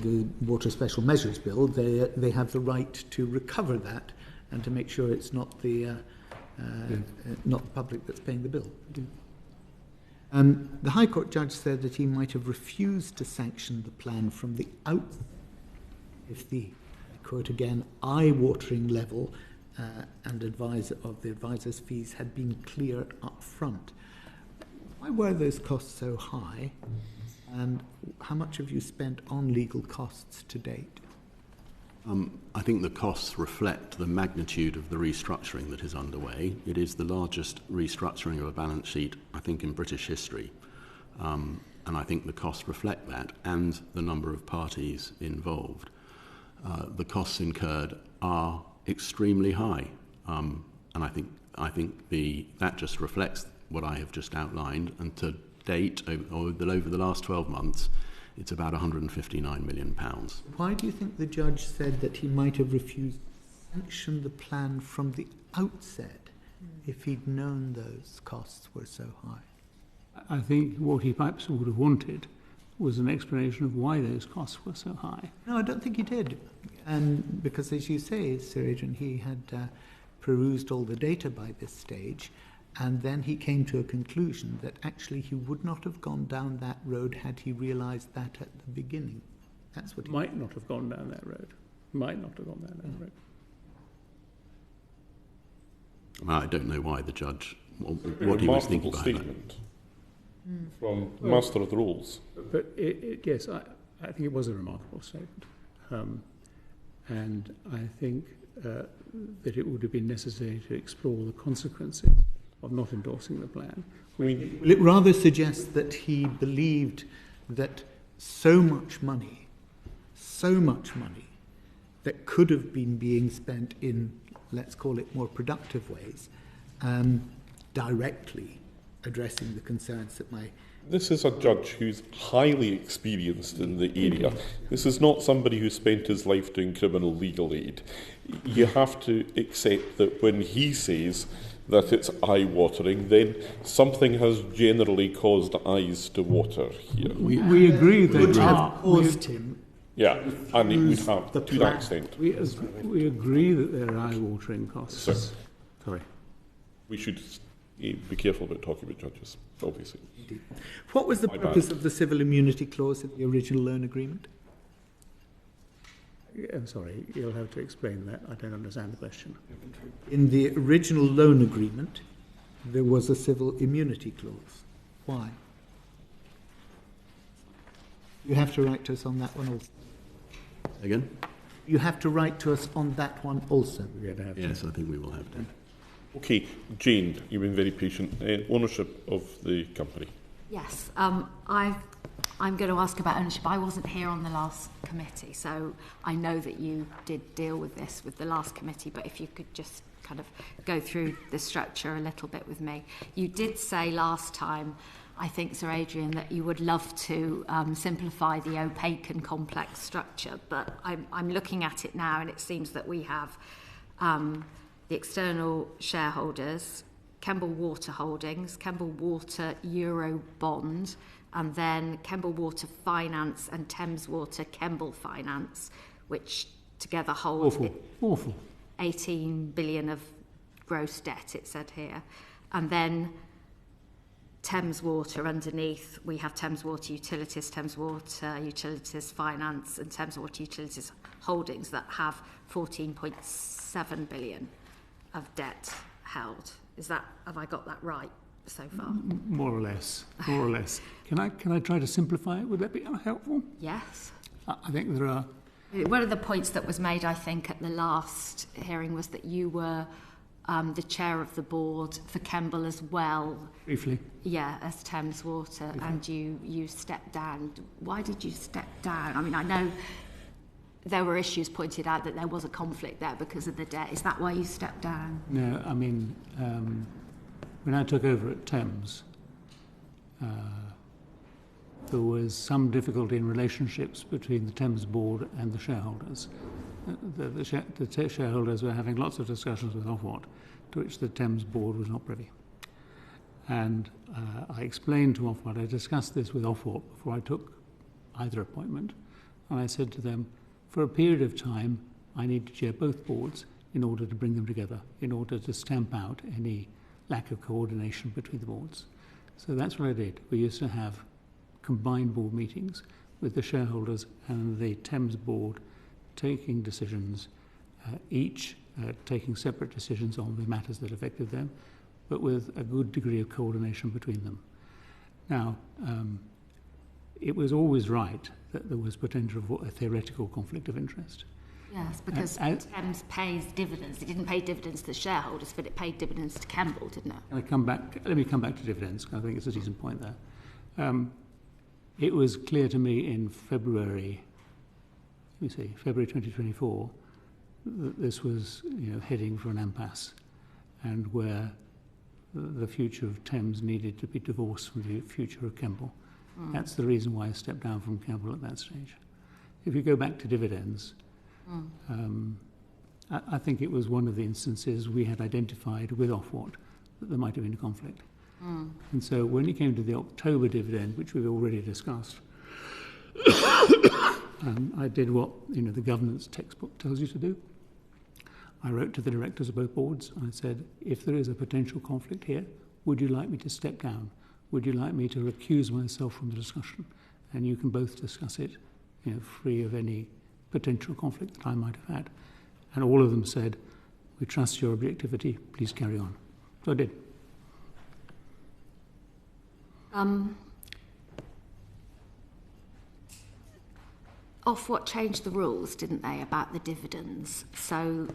the Water Special Measures Bill, they have the right to recover that and to make sure it's not the public that's paying the bill. Yeah. The High Court judge said that he might have refused to sanction the plan from the outset if the, I quote again, eye-watering level and the advisor's fees had been clear up front. Why were those costs so high, and how much have you spent on legal costs to date? I think the costs reflect the magnitude of the restructuring that is underway. It is the largest restructuring of a balance sheet, I think, in British history. And I think the costs reflect that and the number of parties involved. The costs incurred are extremely high. And I think that just reflects what I have just outlined. And to date, over the last 12 months, it's about £159 million. Why do you think the judge said that he might have refused to sanction the plan from the outset if he'd known those costs were so high? I think what he perhaps would have wanted was an explanation of why those costs were so high. No, I don't think he did. And because, as you say, Sir Adrian, he had perused all the data by this stage, and then he came to a conclusion that actually he would not have gone down that road had he realised that at the beginning. That's what he might not have gone down that road. Might not have gone down that road. I don't know why the judge, what he was thinking behind statement from Master of the Rolls. But yes, I think it was a remarkable statement. And I think that it would have been necessary to explore the consequences of not endorsing the plan. Well, it rather suggests that he believed that so much money that could have been being spent in, let's call it, more productive ways, directly addressing the concerns that my... This is a judge who's highly experienced in the area. This is not somebody who spent his life doing criminal legal aid. You have to accept that when he says that it's eye-watering, then something has generally caused eyes to water here. We agree that would have caused him Yeah, and it would have, The to plan. that extent. We agree that there are eye-watering costs. Sir. Sorry. We should be careful about talking about judges, obviously. What was the My purpose bad. of the civil immunity clause in the original loan agreement? I'm sorry, you'll have to explain that. I don't understand the question. In the original loan agreement, there was a civil immunity clause. Why? You have to write to us on that one also. Again? You have to write to us on that one also. We're going to have to. Yes, I think we will have to. Okay, Jane, you've been very patient. Ownership of the company. Yes, I'm going to ask about ownership. I wasn't here on the last committee, so I know that you did deal with this with the last committee, but if you could just kind of go through the structure a little bit with me. You did say last time, I think, Sir Adrian, that you would love to simplify the opaque and complex structure, but I'm looking at it now and it seems that we have the external shareholders, Kemble Water Holdings, Kemble Water Euro Bond, and then Kemble Water Finance and Thames Water Kemble Finance, which together hold Awful. 18 billion of gross debt, it said here. And then Thames Water underneath, we have Thames Water Utilities, Thames Water Utilities Finance, and Thames Water Utilities Holdings that have 14.7 billion of debt held. Have I got that right so far? More or less. More or less. Can I try to simplify it? Would that be helpful? Yes. I think there are. One of the points that was made, I think, at the last hearing was that you were the chair of the board for Kemble as well. Briefly. Yeah, as Thames Water, and you stepped down. Why did you step down? I mean, I know there were issues pointed out that there was a conflict there because of the debt. Is that why you stepped down? No, I mean, when I took over at Thames, there was some difficulty in relationships between the Thames board and the shareholders. The shareholders were having lots of discussions with Ofwat, to which the Thames board was not privy. And I explained to Ofwat, I discussed this with Ofwat before I took either appointment, and I said to them, for a period of time, I need to chair both boards in order to bring them together, in order to stamp out any lack of coordination between the boards. So that's what I did. We used to have combined board meetings with the shareholders and the Thames board taking decisions, each taking separate decisions on the matters that affected them, but with a good degree of coordination between them. Now, it was always right that there was potential for a theoretical conflict of interest. Yes, because Thames pays dividends. It didn't pay dividends to the shareholders, but it paid dividends to Kemble, didn't it? Let me come back to dividends, because I think it's a decent point there. It was clear to me in February 2024, that this was heading for an impasse, and where the future of Thames needed to be divorced from the future of Kemble. That's the reason why I stepped down from Kemble at that stage. If you go back to dividends, I think it was one of the instances we had identified with Ofwat that there might have been a conflict. And so when it came to the October dividend, which we've already discussed, I did what the governance textbook tells you to do. I wrote to the directors of both boards and I said, if there is a potential conflict here, would you like me to step down? Would you like me to recuse myself from the discussion? And you can both discuss it, free of any potential conflict that I might have had. And all of them said, we trust your objectivity, please carry on. So I did. Ofwat changed the rules, didn't they, about the dividends? So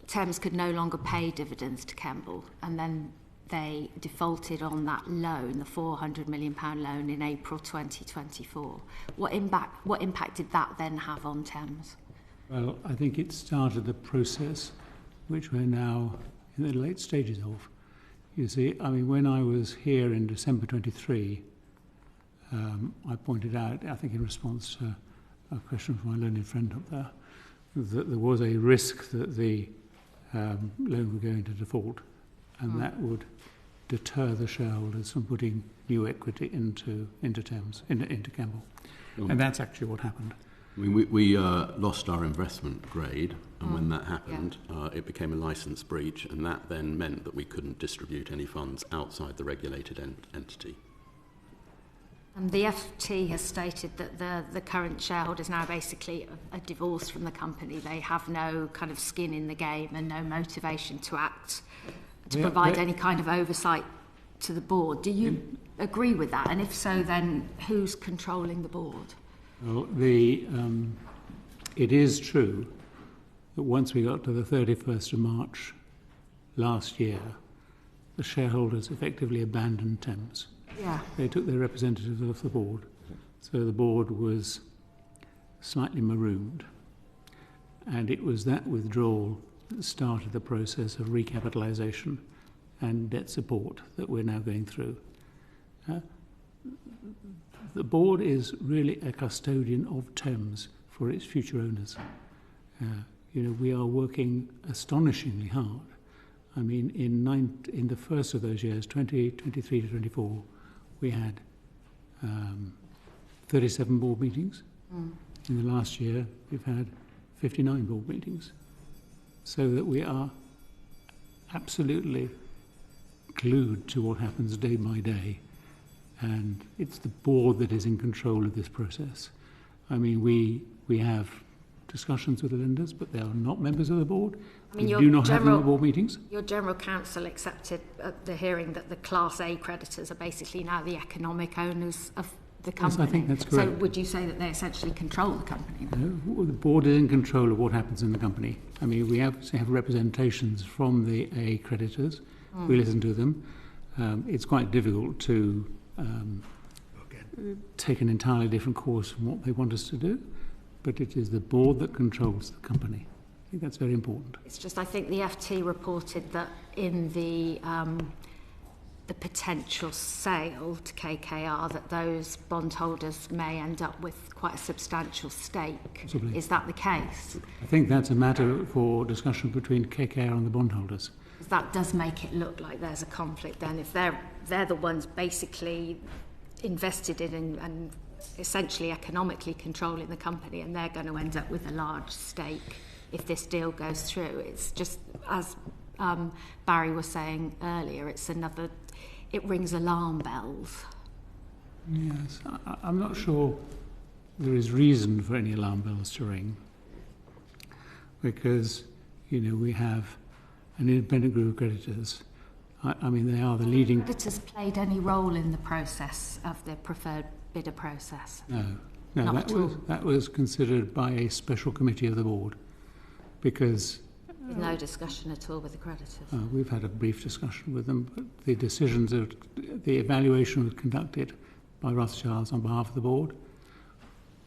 Thames could no longer pay dividends to Kemble, and then they defaulted on that loan, the £400 million loan, in April 2024. What impact did that then have on Thames? Well, I think it started the process, which we're now in the late stages of. You see, I mean, when I was here in December 23, I pointed out, I think in response to a question from my learned friend up there, that there was a risk that the loan would go into default, and that would deter the shareholders from putting new equity into Thames, into Kemble. And that's actually what happened. I mean, we lost our investment grade, and when that happened, it became a licence breach, and that then meant that we couldn't distribute any funds outside the regulated entity. And the FT has stated that the current shareholders now basically are divorced from the company. They have no kind of skin in the game and no motivation to act, to provide any kind of oversight to the board. Do you agree with that? And if so, then who's controlling the board? Well, it is true that once we got to the 31st of March last year, the shareholders effectively abandoned Thames. Yeah. They took their representatives off the board, so the board was slightly marooned. And it was that withdrawal that started the process of recapitalisation and debt support that we're now going through. The board is really a custodian of Thames for its future owners. We are working astonishingly hard. I mean, in the first of those years, 2023 to 24, we had 37 board meetings. In the last year, we've had 59 board meetings. So that we are absolutely glued to what happens day by day. And it's the board that is in control of this process. I mean, we have discussions with the lenders, but they are not members of the board. I mean, we do not have them at board meetings. Your General Counsel accepted at the hearing that the Class A creditors are basically now the economic owners of the company. Yes, I think that's correct. So would you say that they essentially control the company? No, the board is in control of what happens in the company. I mean, we have representations from the A creditors. We listen to them. It's quite difficult to take an entirely different course from what they want us to do, but it is the board that controls the company. I think that's very important. It's just, I think the FT reported that in the potential sale to KKR, that those bondholders may end up with quite a substantial stake. Possibly. Is that the case? I think that's a matter for discussion between KKR and the bondholders. That does make it look like there's a conflict then, if they're the ones basically invested in and essentially economically controlling the company, and they're going to end up with a large stake if this deal goes through. It's just, as Barry was saying earlier, it rings alarm bells. Yes, I'm not sure there is reason for any alarm bells to ring, because, we have an independent group of creditors. I mean, they are the leading... Creditors played any role in the process of the preferred bidder process? No, that was considered by a special committee of the board, because... With no discussion at all with the creditors? We've had a brief discussion with them, but the evaluation was conducted by Rothschilds on behalf of the board.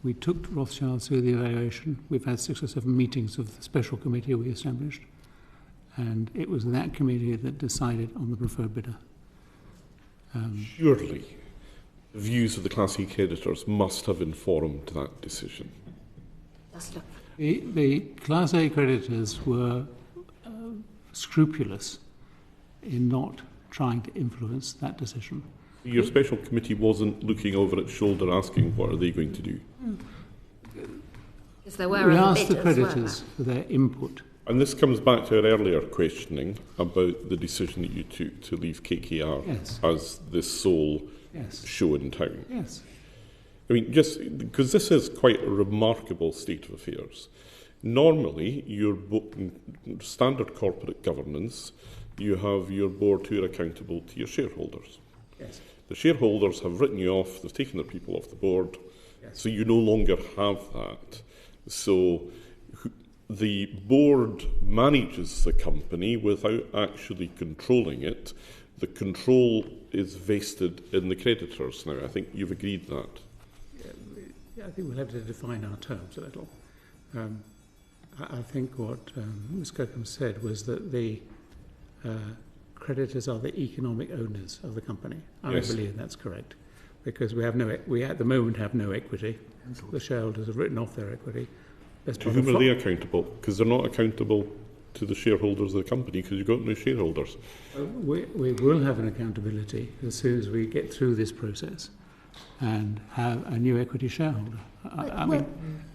We took Rothschilds through the evaluation. We've had 6 or 7 meetings of the special committee we established, and it was that committee that decided on the preferred bidder. Surely, the views of the Class E creditors must have informed that decision. The Class A creditors were scrupulous in not trying to influence that decision. Your special committee wasn't looking over its shoulder asking what are they going to do? Because there were we asked the creditors for their input. And this comes back to our earlier questioning about the decision that you took to leave KKR as the sole show in town. Yes. I mean, just because this is quite a remarkable state of affairs. Normally, your standard corporate governance, you have your board who are accountable to your shareholders. Yes. The shareholders have written you off, they've taken their people off the board, so you no longer have that. So the board manages the company without actually controlling it. The control is vested in the creditors now. I think you've agreed that. I think we'll have to define our terms a little. I think what Ms. Kirkham said was that the creditors are the economic owners of the company. I believe that's correct, because we at the moment have no equity. The shareholders have written off their equity. To whom are they accountable? Because they're not accountable to the shareholders of the company, because you've got no shareholders. We will have an accountability as soon as we get through this process. and have a new equity shareholder.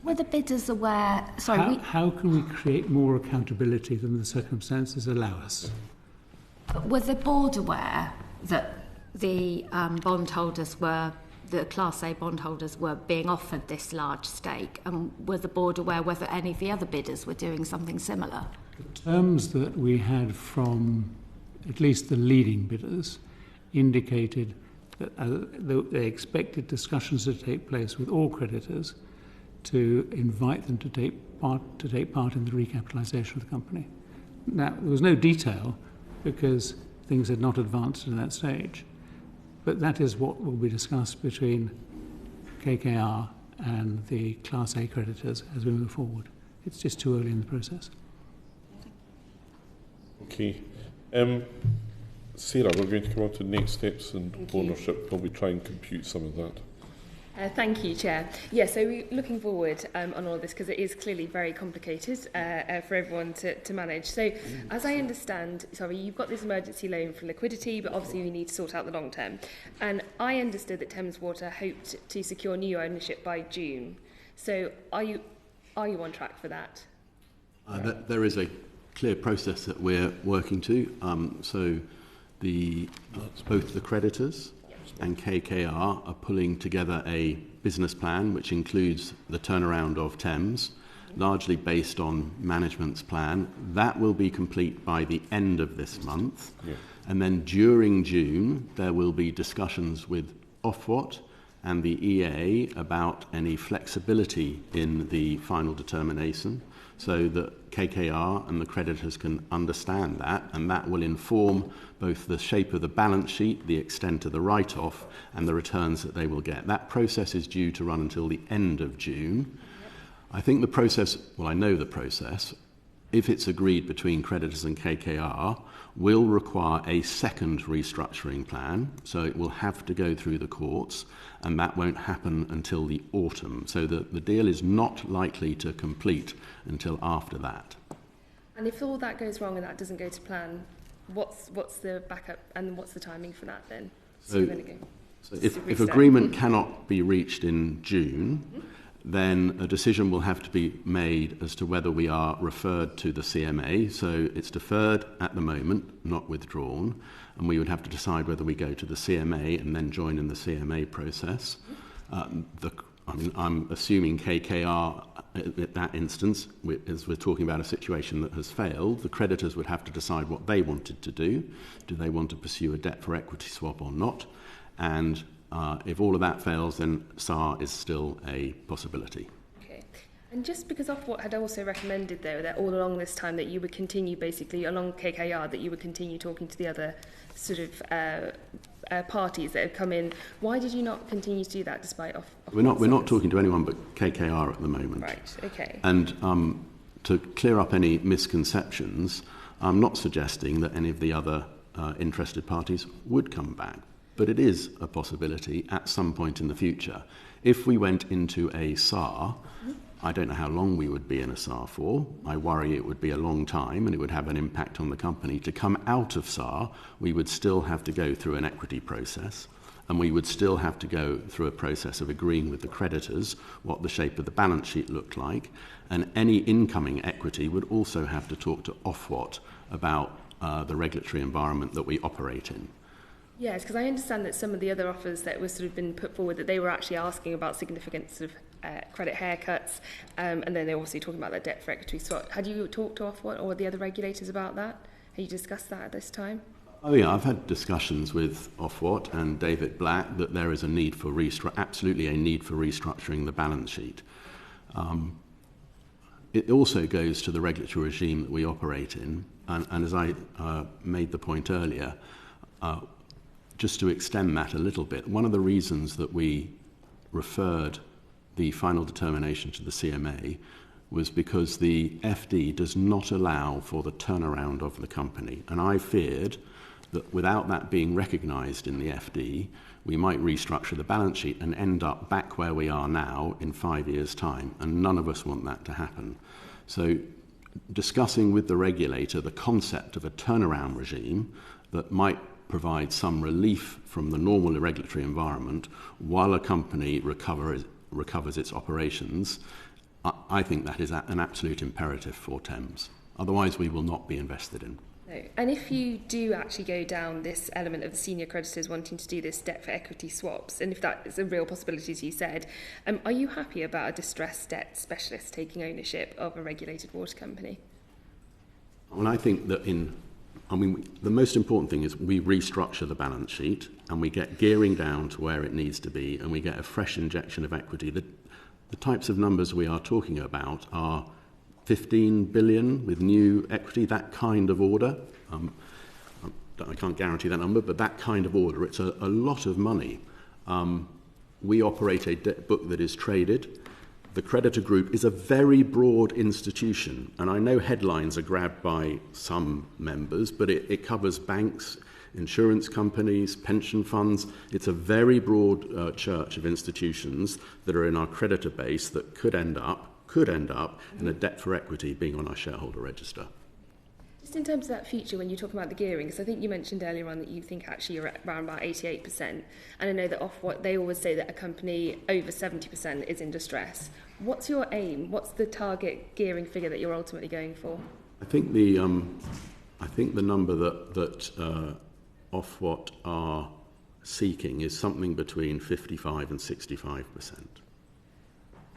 Were the bidders aware? Sorry, how can we create more accountability than the circumstances allow us? were the board aware that the bondholders were, the Class A bondholders were being offered this large stake? And were the board aware whether any of the other bidders were doing something similar? The terms that we had from at least the leading bidders indicated that they expected discussions to take place with all creditors to invite them to take part in the recapitalisation of the company. Now, there was no detail because things had not advanced to that stage, but that is what will be discussed between KKR and the Class A creditors as we move forward. It's just too early in the process. Okay. Sarah, we're going to come on to next steps and ownership while we try and compute some of that. Thank you, Chair. Yeah, so we're looking forward on all of this because it is clearly very complicated for everyone to manage. So, as I understand, you've got this emergency loan for liquidity, but obviously you need to sort out the long term. And I understood that Thames Water hoped to secure new ownership by June. So, are you on track for that? There is a clear process that we're working to. So, both the creditors and KKR are pulling together a business plan which includes the turnaround of Thames, largely based on management's plan. That will be complete by the end of this month. Yeah. And then during June, there will be discussions with Ofwat and the EA about any flexibility in the final determination, so that KKR and the creditors can understand that, and that will inform both the shape of the balance sheet, the extent of the write-off, and the returns that they will get. That process is due to run until the end of June. I think the process, well, I know the process, if it's agreed between creditors and KKR, will require a second restructuring plan, so it will have to go through the courts, and that won't happen until the autumn. So the deal is not likely to complete until after that. And if all that goes wrong and that doesn't go to plan, what's the backup and what's the timing for that then? So if agreement cannot be reached in June, then a decision will have to be made as to whether we are referred to the CMA. So it's deferred at the moment, not withdrawn, and we would have to decide whether we go to the CMA and then join in the CMA process. I'm assuming KKR, at that instance, as we're talking about a situation that has failed, the creditors would have to decide what they wanted to do. Do they want to pursue a debt for equity swap or not? And if all of that fails, then SAR is still a possibility. Okay. And just because Ofwat had also recommended, though, that all along this time that you would continue, basically, along KKR, that you would continue talking to the other sort of parties that have come in, why did you not continue to do that despite We're not talking to anyone but KKR at the moment. Right, okay. And to clear up any misconceptions, I'm not suggesting that any of the other interested parties would come back. But it is a possibility at some point in the future. If we went into a SAR, I don't know how long we would be in a SAR for. I worry it would be a long time and it would have an impact on the company. To come out of SAR, we would still have to go through an equity process, and we would still have to go through a process of agreeing with the creditors what the shape of the balance sheet looked like, and any incoming equity would also have to talk to Ofwat about the regulatory environment that we operate in. Yes, because I understand that some of the other offers that were sort of been put forward, that they were actually asking about significant sort of credit haircuts, and then they're obviously talking about their debt for equity swap. Had you talked to Ofwat or the other regulators about that? Have you discussed that at this time? Oh yeah, I've had discussions with Ofwat and David Black that there is a need for absolutely a need for restructuring the balance sheet. It also goes to the regulatory regime that we operate in, and as I made the point earlier, just to extend that a little bit, one of the reasons that we referred the final determination to the CMA was because the FD does not allow for the turnaround of the company. And I feared that without that being recognised in the FD, we might restructure the balance sheet and end up back where we are now in 5 years' time. And none of us want that to happen. So discussing with the regulator the concept of a turnaround regime that might provide some relief from the normal regulatory environment while a company recovers its operations, I think that is an absolute imperative for Thames. Otherwise, we will not be invested in. No. And if you do actually go down this element of the senior creditors wanting to do this debt for equity swaps, and if that is a real possibility, as you said, are you happy about a distressed debt specialist taking ownership of a regulated water company? Well, I think that the most important thing is we restructure the balance sheet and we get gearing down to where it needs to be, and we get a fresh injection of equity. The types of numbers we are talking about are 15 billion with new equity, that kind of order. I can't guarantee that number, but that kind of order. It's a lot of money. We operate a debt book that is traded. The creditor group is a very broad institution, and I know headlines are grabbed by some members, but it covers banks, insurance companies, pension funds. It's a very broad church of institutions that are in our creditor base that could end up in a debt for equity being on our shareholder register. Just in terms of that future, when you talk about the gearing, because I think you mentioned earlier on that you think actually you're at around about 88%, and I know that Ofwat, they always say that a company over 70% is in distress. What's your aim? What's the target gearing figure that you're ultimately going for? I think the number that Ofwat are seeking is something between 55 and 65%.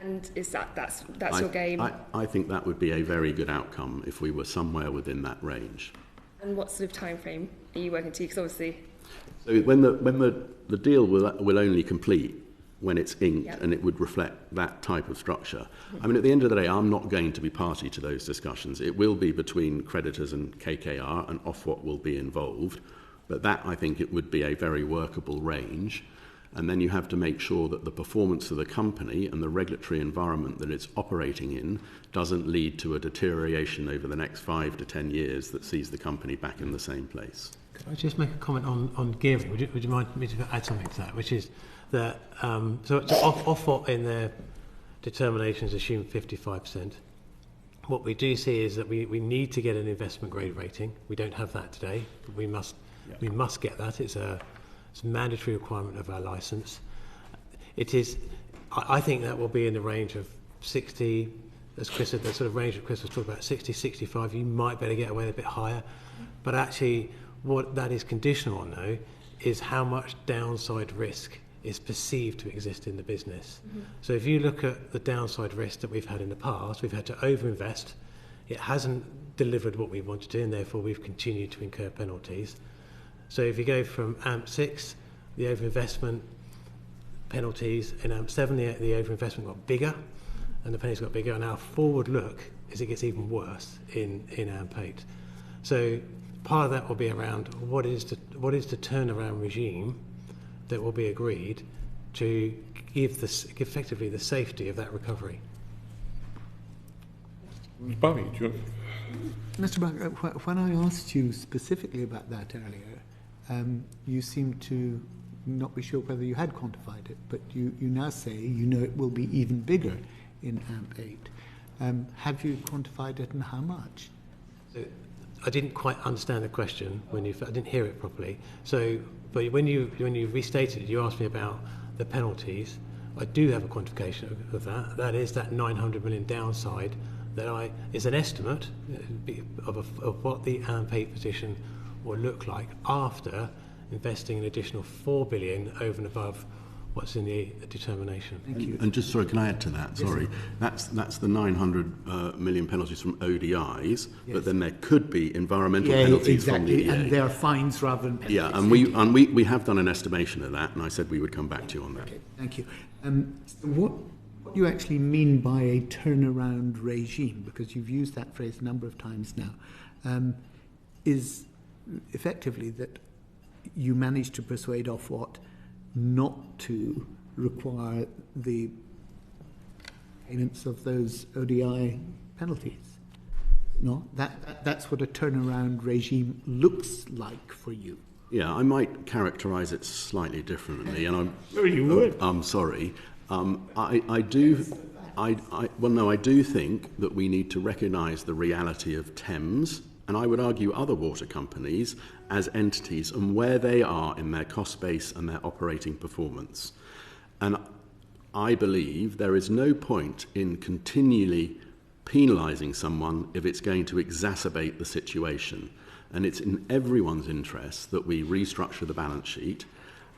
And is that's your game? I think that would be a very good outcome if we were somewhere within that range. And what sort of time frame are you working to? Because obviously, so when the deal will only complete when it's inked, yep, and it would reflect that type of structure. I mean, at the end of the day, I'm not going to be party to those discussions. It will be between creditors and KKR, and Ofwat will be involved. But that, I think, it would be a very workable range. And then you have to make sure that the performance of the company and the regulatory environment that it's operating in doesn't lead to a deterioration over the next 5 to 10 years that sees the company back in the same place. Could I just make a comment on gearing? Would you mind me to add something to that, which is that so Ofwat in their determinations assume 55%. What we do see is that we need to get an investment grade rating. We don't have that today, but we must get that. It's a mandatory requirement of our licence. It is, I think that will be in the range of 60, as Chris said, the sort of range that Chris was talking about, 60, 65. You might better get away a bit higher. But actually, what that is conditional on, though, is how much downside risk is perceived to exist in the business. Mm-hmm. So if you look at the downside risk that we've had in the past, we've had to overinvest. It hasn't delivered what we wanted to, and therefore we've continued to incur penalties. So if you go from AMP6, the overinvestment penalties, in AMP7 the overinvestment got bigger and the penalties got bigger, and our forward look is it gets even worse in AMP8. So part of that will be around what is the turnaround regime that will be agreed to give effectively the safety of that recovery. Barry, do you want? Mr. Barker, when I asked you specifically about that earlier, you seemed to not be sure whether you had quantified it, but you now say you know it will be even bigger in AMP8. Have you quantified it, and how much? So I didn't quite understand the question I didn't hear it properly. So, but when you restated it, you asked me about the penalties. I do have a quantification of that. That is that 900 million downside. Is an estimate of what the AMP8 position will look like after investing an additional 4 billion over and above what's in the determination. Thank you. And just sorry, can I add to that? Sorry, yes. That's the 900 million penalties from ODIs, yes. But then there could be environmental penalties exactly. from the EA. And they are fines rather than penalties. Yeah, and we have done an estimation of that, and I said we would come back to you on that. Okay, thank you. What you actually mean by a turnaround regime, because you've used that phrase a number of times now, is effectively that you managed to persuade Ofwat not to require the payments of those ODI penalties. No, that's what a turnaround regime looks like for you. Yeah, I might characterise it slightly differently, and I'm sorry. I do think that we need to recognise the reality of Thames and I would argue other water companies, as entities and where they are in their cost base and their operating performance. And I believe there is no point in continually penalising someone if it's going to exacerbate the situation. And it's in everyone's interest that we restructure the balance sheet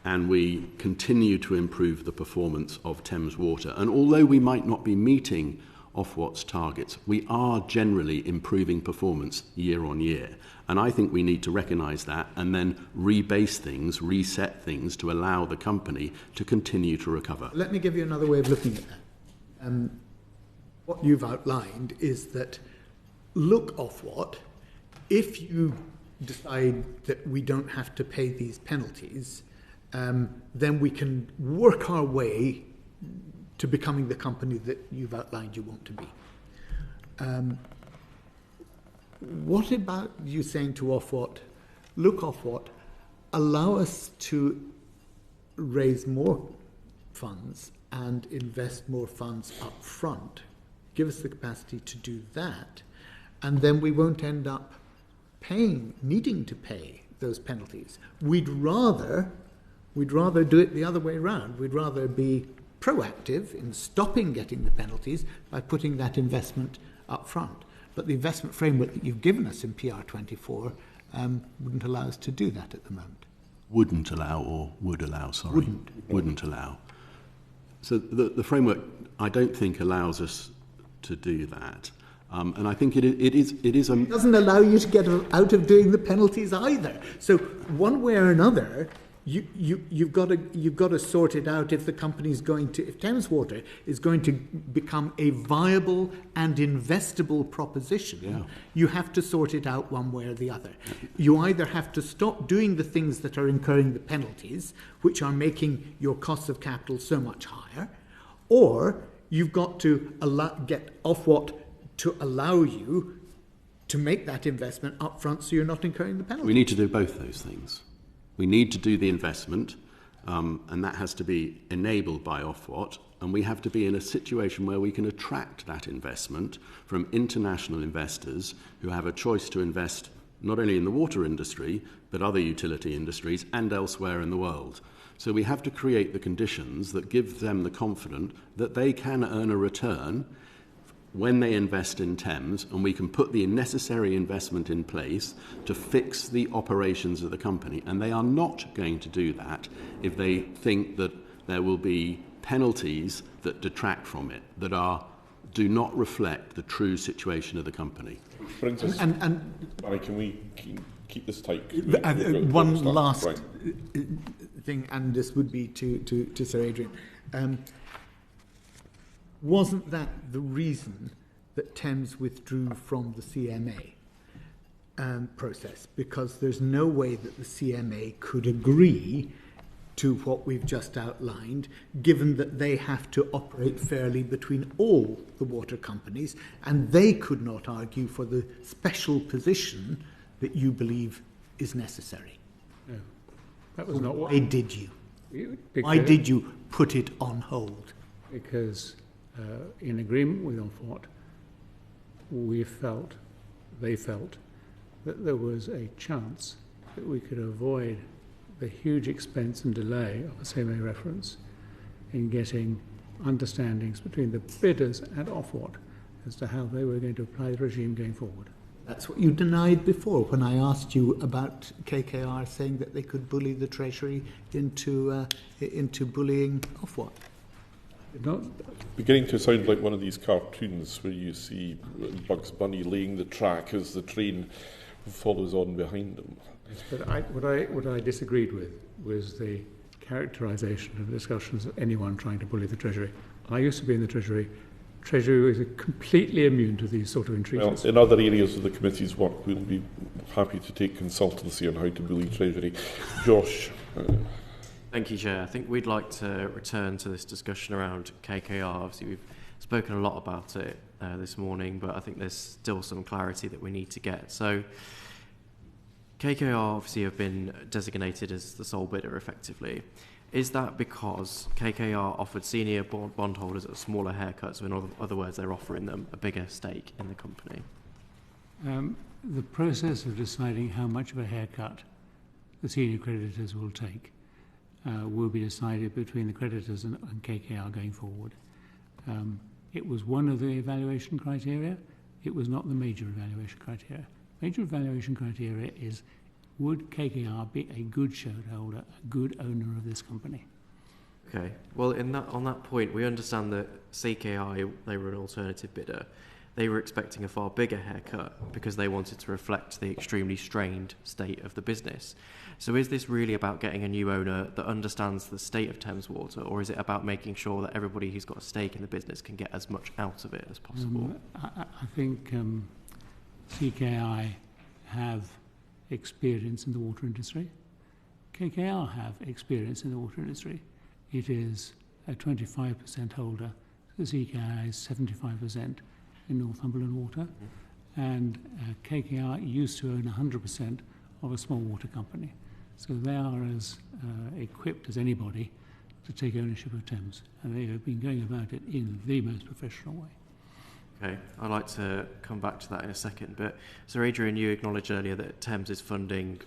and we continue to improve the performance of Thames Water. And although we might not be meeting Ofwat's targets, we are generally improving performance year on year. And I think we need to recognise that and then rebase things, reset things to allow the company to continue to recover. Let me give you another way of looking at that. What you've outlined is that, look, Ofwat, if you decide that we don't have to pay these penalties, then we can work our way to becoming the company that you've outlined you want to be. What about you saying to Ofwat, look, Ofwat, allow us to raise more funds and invest more funds up front, give us the capacity to do that, and then we won't end up needing to pay those penalties. We'd rather do it the other way around. We'd rather be proactive in stopping getting the penalties by putting that investment up front. But the investment framework that you've given us in PR24 wouldn't allow us to do that at the moment. Wouldn't allow or would allow, sorry. Wouldn't allow. So the framework, I don't think, allows us to do that. And I think it is It doesn't allow you to get out of doing the penalties either. So one way or another, you've got to sort it out if if Thames Water is going to become a viable and investable proposition. Yeah. You have to sort it out one way or the other. You either have to stop doing the things that are incurring the penalties, which are making your costs of capital so much higher, or you've got to get Ofwat to allow you to make that investment up front so you're not incurring the penalties. We need to do both those things. We need to do the investment, and that has to be enabled by Ofwat, and we have to be in a situation where we can attract that investment from international investors who have a choice to invest not only in the water industry, but other utility industries and elsewhere in the world. So we have to create the conditions that give them the confidence that they can earn a return when they invest in Thames, and we can put the necessary investment in place to fix the operations of the company. And they are not going to do that if they think that there will be penalties that detract from it, that do not reflect the true situation of the company. Brings us, Barry, can we keep this tight? One last thing, and this would be to Sir Adrian. Wasn't that the reason that Thames withdrew from the CMA process? Because there's no way that the CMA could agree to what we've just outlined, given that they have to operate fairly between all the water companies, and they could not argue for the special position that you believe is necessary. No, that was not what... Why did you? Why did you put it on hold? Because in agreement with Ofwat, they felt that there was a chance that we could avoid the huge expense and delay of a CMA reference in getting understandings between the bidders and Ofwat as to how they were going to apply the regime going forward. That's what you denied before when I asked you about KKR saying that they could bully the Treasury into bullying Ofwat. Beginning to sound like one of these cartoons where you see Bugs Bunny laying the track as the train follows on behind them. But what I disagreed with was the characterisation of discussions of anyone trying to bully the Treasury. I used to be in the Treasury. Treasury is completely immune to these sort of entreaties. Well, in other areas of the committee's work, we'll be happy to take consultancy on how to bully Treasury. Josh. Thank you, Chair. I think we'd like to return to this discussion around KKR. Obviously, we've spoken a lot about it this morning, but I think there's still some clarity that we need to get. So, KKR obviously have been designated as the sole bidder effectively. Is that because KKR offered senior bondholders a smaller haircut, so in other words, they're offering them a bigger stake in the company? the process of deciding how much of a haircut the senior creditors will take will be decided between the creditors and KKR going forward. It was one of the evaluation criteria. It was not the major evaluation criteria. Major evaluation criteria is, would KKR be a good shareholder, a good owner of this company? Okay. Well, on that point, we understand that CKI, they were an alternative bidder. They were expecting a far bigger haircut because they wanted to reflect the extremely strained state of the business. So is this really about getting a new owner that understands the state of Thames Water, or is it about making sure that everybody who's got a stake in the business can get as much out of it as possible? I think CKI have experience in the water industry. KKR have experience in the water industry. It is a 25% holder. The CKI is 75% in Northumberland Water. And KKR used to own 100% of a small water company. So they are as equipped as anybody to take ownership of Thames. And they have been going about it in the most professional way. Okay, I'd like to come back to that in a second. But Sir Adrian, you acknowledged earlier that Thames is funding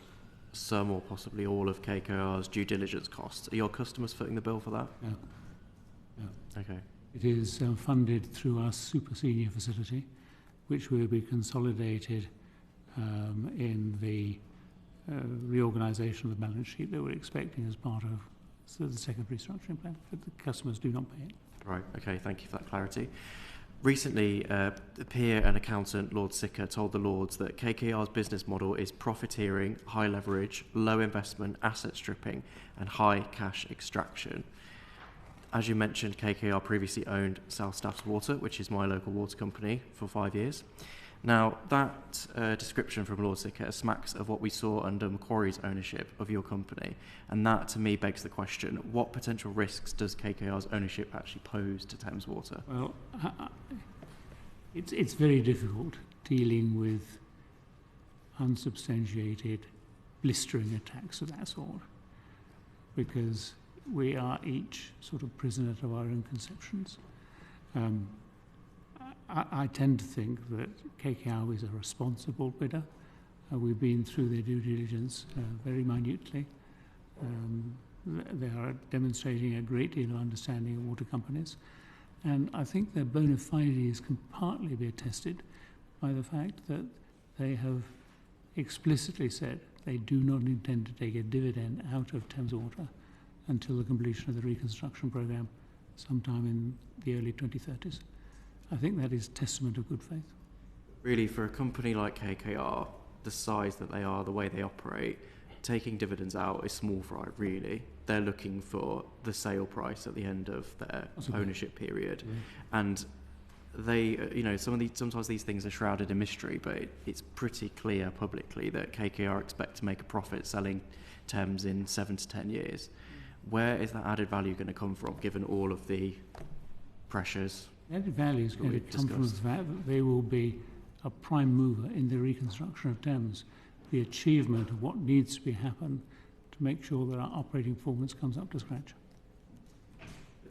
some or possibly all of KKR's due diligence costs. Are your customers footing the bill for that? No. Okay. It is funded through our super senior facility, which will be consolidated in the reorganisation of the balance sheet that we're expecting as part of the second restructuring plan. But the customers do not pay it. Right, okay, thank you for that clarity. Recently, the peer and accountant Lord Sicker told the Lords that KKR's business model is profiteering, high leverage, low investment, asset stripping and high cash extraction. As you mentioned, KKR previously owned South Staffs Water, which is my local water company, for 5 years. Now, that description from Lord Sicker smacks of what we saw under Macquarie's ownership of your company. And that, to me, begs the question, what potential risks does KKR's ownership actually pose to Thames Water? Well, it's very difficult dealing with unsubstantiated, blistering attacks of that sort, because we are each sort of prisoner to our own conceptions. I tend to think that KKR is a responsible bidder. We've been through their due diligence very minutely. They are demonstrating a great deal of understanding of water companies. And I think their bona fides can partly be attested by the fact that they have explicitly said they do not intend to take a dividend out of Thames Water until the completion of the reconstruction programme sometime in the early 2030s. I think that is testament of good faith. Really, for a company like KKR, the size that they are, the way they operate, taking dividends out is small fry, really. They're looking for the sale price at the end of their ownership period. Yeah. And they, sometimes these things are shrouded in mystery, but it's pretty clear publicly that KKR expect to make a profit selling Thames in 7 to 10 years. Where is that added value going to come from, given all of the pressures? The added value is going to come from the fact that they will be a prime mover in the reconstruction of Thames, the achievement of what needs to be happen to make sure that our operating performance comes up to scratch.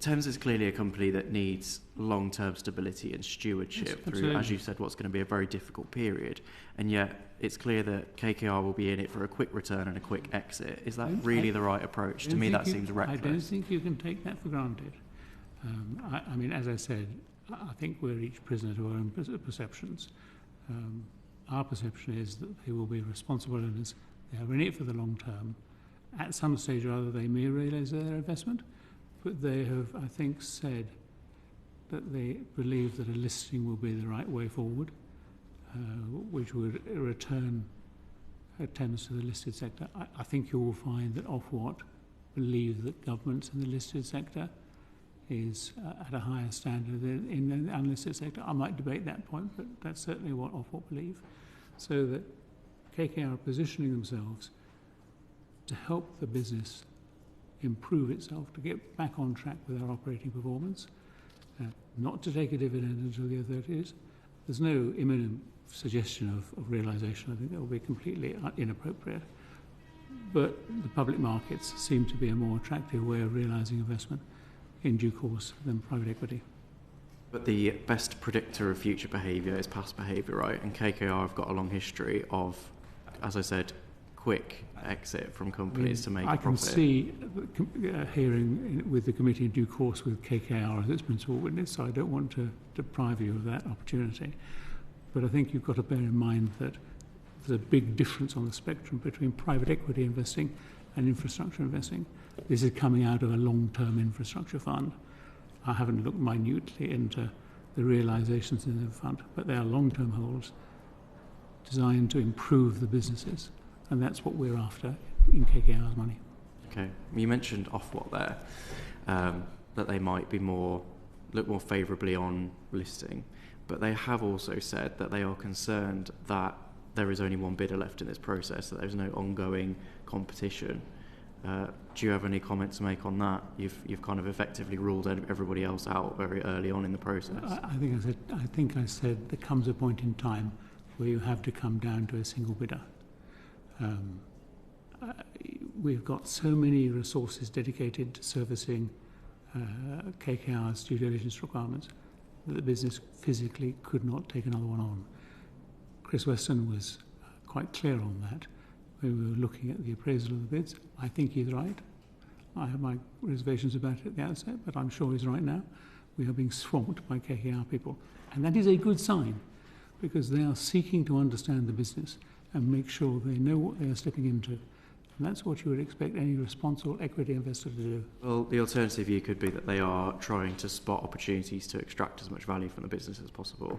Thames is clearly a company that needs long-term stability and stewardship through, as you said, what's going to be a very difficult period. And yet it's clear that KKR will be in it for a quick return and a quick exit. Is that really the right approach? To me, that seems reckless. I don't think you can take that for granted. I mean, as I said, I think we're each prisoner to our own perceptions. Our perception is that they will be responsible owners. They are in it for the long term. At some stage or other, they may realise their investment, but they have, I think, said that they believe that a listing will be the right way forward, which would return Thames to the listed sector. I think you will find that Ofwat believe that governments in the listed sector is at a higher standard than in the unlisted sector. I might debate that point, but that's certainly what Ofwat believe. So that KKR are positioning themselves to help the business improve itself, to get back on track with our operating performance, not to take a dividend until the year 30s. There's no imminent suggestion of realisation. I think that will be completely inappropriate. But the public markets seem to be a more attractive way of realising investment in due course than private equity. But the best predictor of future behaviour is past behaviour, right? And KKR have got a long history of, as I said, quick exit from companies to make a profit. I can see a hearing with the committee in due course with KKR as its principal witness, so I don't want to deprive you of that opportunity. But I think you've got to bear in mind that there's a big difference on the spectrum between private equity investing and infrastructure investing. This is coming out of a long-term infrastructure fund. I haven't looked minutely into the realisations in the fund, but they are long-term holds designed to improve the businesses, and that's what we're after in KKR's money. Okay, you mentioned Ofwat there, that they might be look more favourably on listing, but they have also said that they are concerned that there is only one bidder left in this process, that there's no ongoing competition. Do you have any comment to make on that? You've kind of effectively ruled everybody else out very early on in the process. I think I said there comes a point in time where you have to come down to a single bidder. We've got so many resources dedicated to servicing KKR's due diligence requirements that the business physically could not take another one on. Chris Weston was quite clear on that when we were looking at the appraisal of the bids. I think he's right. I have my reservations about it at the outset, but I'm sure he's right now. We are being swamped by KKR people. And that is a good sign, because they are seeking to understand the business and make sure they know what they are stepping into. And that's what you would expect any responsible equity investor to do. Well, the alternative view could be that they are trying to spot opportunities to extract as much value from the business as possible,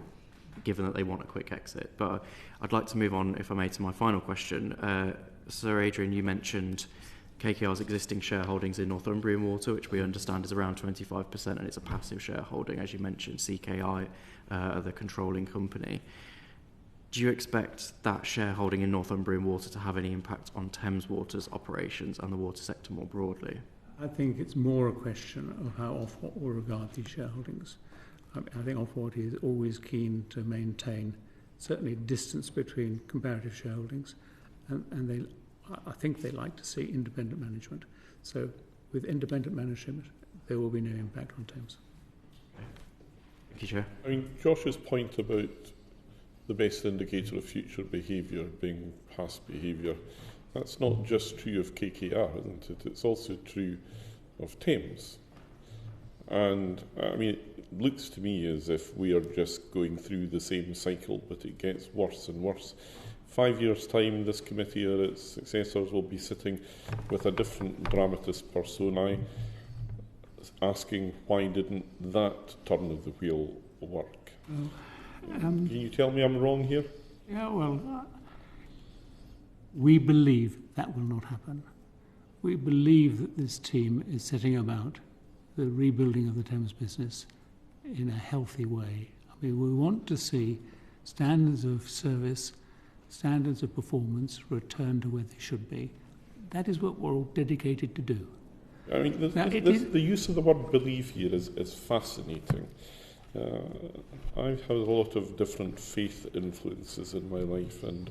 given that they want a quick exit. But I'd like to move on, if I may, to my final question. Sir Adrian, you mentioned KKR's existing shareholdings in Northumbrian Water, which we understand is around 25%, and it's a passive shareholding. As you mentioned, CKI are the controlling company. Do you expect that shareholding in Northumbrian Water to have any impact on Thames Water's operations and the water sector more broadly? I think it's more a question of how Ofwat will regard these shareholdings. I think Ofwat is always keen to maintain certainly distance between comparative shareholdings, and I think they like to see independent management. So with independent management, there will be no impact on Thames. Thank you, Chair. I mean, Josh's point about the best indicator of future behaviour being past behaviour, that's not just true of KKR, isn't it? It's also true of Thames. And I mean, it looks to me as if we are just going through the same cycle, but it gets worse and worse. 5 years' time, this committee or its successors will be sitting with a different dramatis personae, asking why didn't that turn of the wheel work? Can you tell me I'm wrong here? Yeah, well, we believe that will not happen. We believe that this team is setting about the rebuilding of the Thames business in a healthy way. I mean, we want to see standards of service, standards of performance return to where they should be. That is what we're all dedicated to do. I mean, the use of the word believe here is fascinating. I've had a lot of different faith influences in my life, and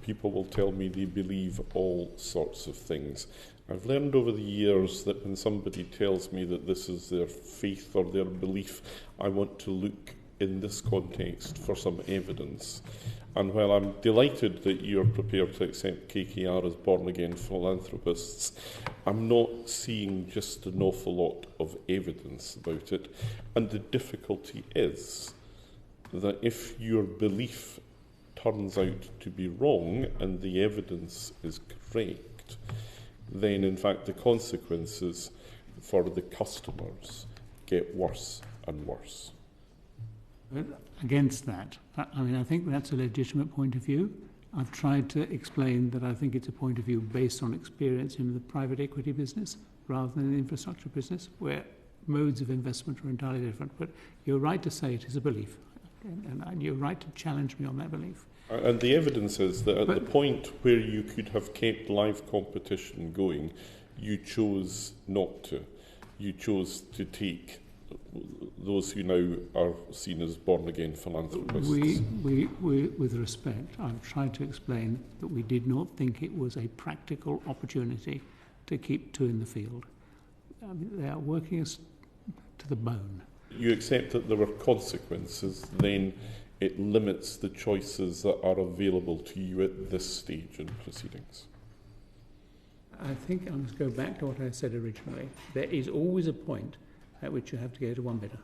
people will tell me they believe all sorts of things. I've learned over the years that when somebody tells me that this is their faith or their belief, I want to look in this context for some evidence. And while I'm delighted that you're prepared to accept KKR as born-again philanthropists, I'm not seeing just an awful lot of evidence about it. And the difficulty is that if your belief turns out to be wrong and the evidence is correct, then in fact the consequences for the customers get worse and worse. Against that, I mean, I think that's a legitimate point of view. I've tried to explain that I think it's a point of view based on experience in the private equity business rather than the infrastructure business, where modes of investment are entirely different. But you're right to say it is a belief, and you're right to challenge me on that belief. And the evidence is that at the point where you could have kept live competition going, you chose not to. You chose to take those who now are seen as born-again philanthropists. We, with respect, I've tried to explain that we did not think it was a practical opportunity to keep two in the field. I mean, they are working us to the bone. You accept that there were consequences, then it limits the choices that are available to you at this stage in proceedings. I think I must go back to what I said originally. There is always a point at which you have to go to one bidder.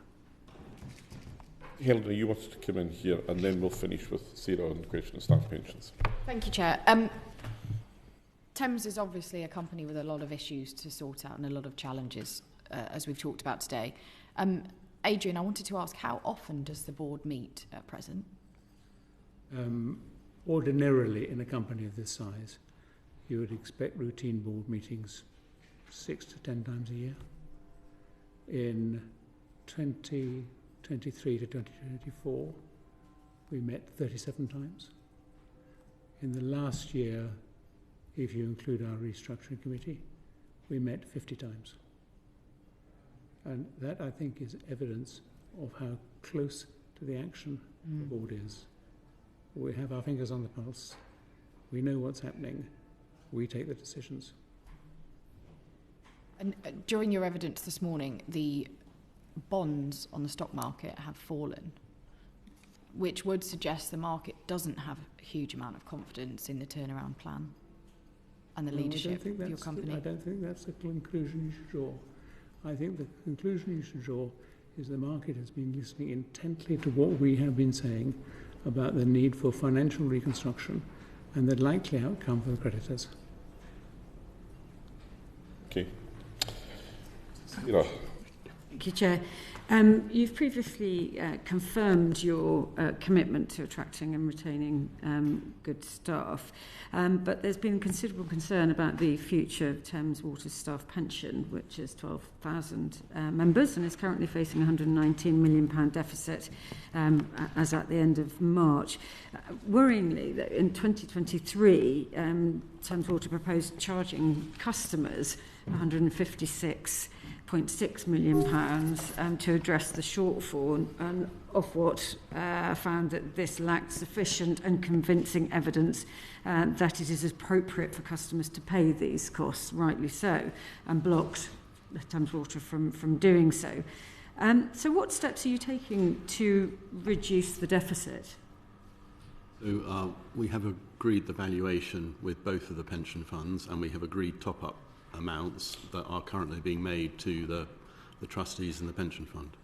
Helena, you wanted to come in here, and then we'll finish with Sarah on the question of staff pensions. Thank you, Chair. Thames is obviously a company with a lot of issues to sort out and a lot of challenges, as we've talked about today. Adrian, I wanted to ask, how often does the board meet at present? Ordinarily, in a company of this size, you would expect routine board meetings 6 to 10 times a year. In 2023 to 2024, we met 37 times. In the last year, if you include our restructuring committee, we met 50 times. And that, I think, is evidence of how close to the action the board is. We have our fingers on the pulse. We know what's happening. We take the decisions. And during your evidence this morning, the bonds on the stock market have fallen, which would suggest the market doesn't have a huge amount of confidence in the turnaround plan and the leadership of your company. I don't think that's the conclusion you should draw. I think the conclusion you should draw is the market has been listening intently to what we have been saying about the need for financial reconstruction and the likely outcome for the creditors. Okay. Sarah. Thank you, Chair. You've previously confirmed your commitment to attracting and retaining good staff, but there's been considerable concern about the future of Thames Water staff pension, which is 12,000 members and is currently facing a £119 million deficit as at the end of March. Worryingly, that in 2023, Thames Water proposed charging customers £156.6 million to address the shortfall, and Ofwat found that this lacked sufficient and convincing evidence that it is appropriate for customers to pay these costs, rightly so, and blocked Thames Water from doing so. So what steps are you taking to reduce the deficit? So we have agreed the valuation with both of the pension funds, and we have agreed top-up amounts that are currently being made to the trustees and the pension fund.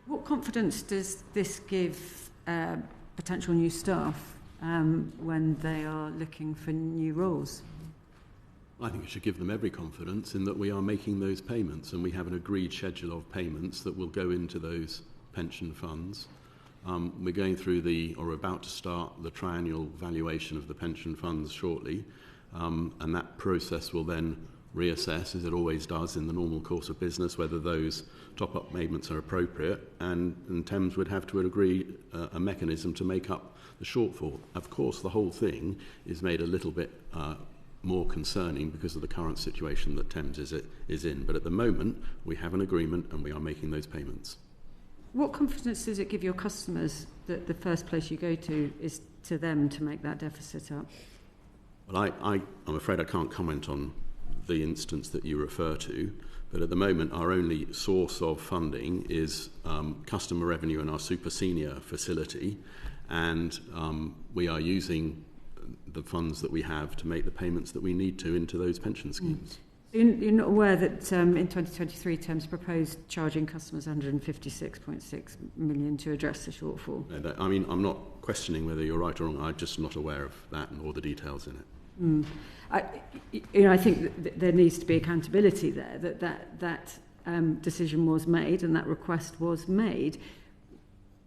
What confidence does this give potential new staff when they are looking for new roles? I think it should give them every confidence in that we are making those payments, and we have an agreed schedule of payments that will go into those pension funds. We're going through or about to start the triennial valuation of the pension funds shortly. And that process will then reassess, as it always does in the normal course of business, whether those top-up payments are appropriate, and Thames would have to agree a mechanism to make up the shortfall. Of course, the whole thing is made a little bit more concerning because of the current situation that Thames is in. But at the moment, we have an agreement and we are making those payments. What confidence does it give your customers that the first place you go to is to them to make that deficit up? Well, I'm afraid I can't comment on the instance that you refer to, but at the moment our only source of funding is customer revenue in our super senior facility, and we are using the funds that we have to make the payments that we need to into those pension schemes. You're not aware that in 2023 Thames proposed charging customers £156.6 million to address the shortfall? I mean, I'm not questioning whether you're right or wrong. I'm just not aware of that and all the details in it. I think that there needs to be accountability there, that decision was made and that request was made.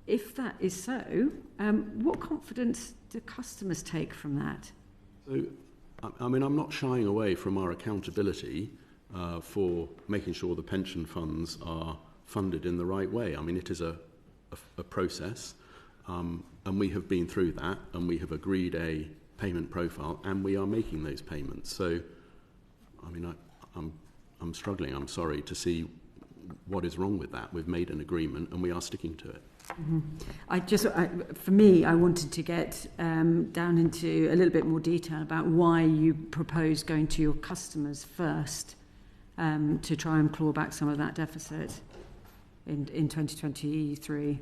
If that is so, what confidence do customers take from that? So, I mean, I'm not shying away from our accountability for making sure the pension funds are funded in the right way. I mean, it is a process, and we have been through that, and we have agreed a payment profile, and we are making those payments. So, I mean, I'm struggling, I'm sorry, to see what is wrong with that. We've made an agreement, and we are sticking to it. Mm-hmm. For me, I wanted to get down into a little bit more detail about why you propose going to your customers first to try and claw back some of that deficit. in 2023?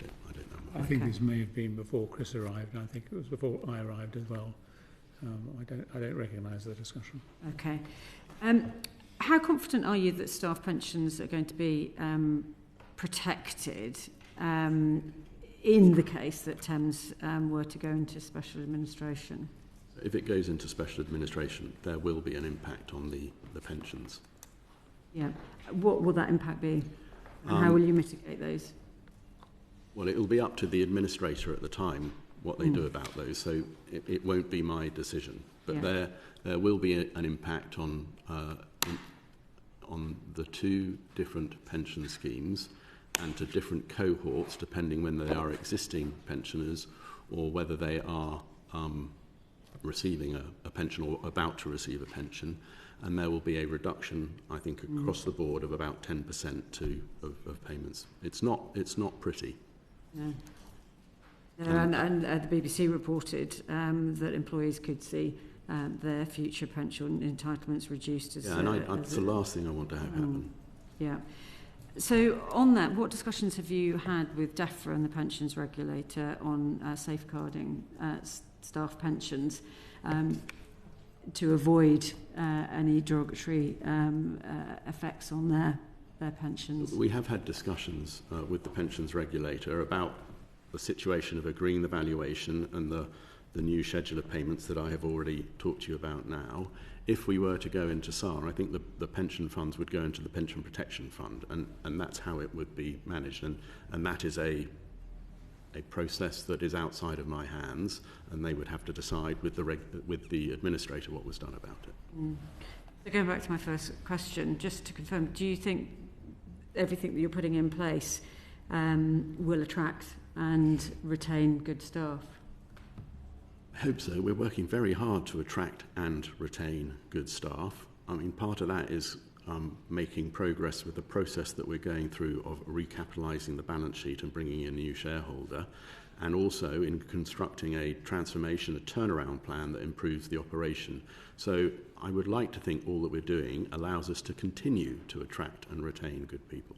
I don't know. I think this may have been before Chris arrived, and I think it was before I arrived as well. I don't recognise the discussion. Okay. How confident are you that staff pensions are going to be protected in the case that Thames were to go into special administration? If it goes into special administration, there will be an impact on the pensions. Yeah. What will that impact be? And how will you mitigate those? Well, it will be up to the administrator at the time what they do about those, so it won't be my decision. But there will be an impact on the two different pension schemes and to different cohorts, depending when they are existing pensioners or whether they are receiving a pension or about to receive a pension. And there will be a reduction, I think, across the board of about 10% of payments. It's not pretty. No. And the BBC reported that employees could see their future pension entitlements reduced as... Yeah, and it's the last thing I want to have happen. Yeah. So on that, what discussions have you had with DEFRA and the pensions regulator on safeguarding staff pensions to avoid any derogatory effects on their pensions? We have had discussions with the pensions regulator about the situation of agreeing the valuation and the new schedule of payments that I have already talked to you about now. If we were to go into SAR, I think the pension funds would go into the Pension Protection Fund, and that's how it would be managed. And that is a process that is outside of my hands, and they would have to decide with the administrator what was done about it. So going back to my first question, just to confirm, do you think everything that you're putting in place will attract and retain good staff? I hope so. We're working very hard to attract and retain good staff. I mean, part of that is making progress with the process that we're going through of recapitalising the balance sheet and bringing in a new shareholder, and also in constructing a transformation, a turnaround plan that improves the operation. So I would like to think all that we're doing allows us to continue to attract and retain good people.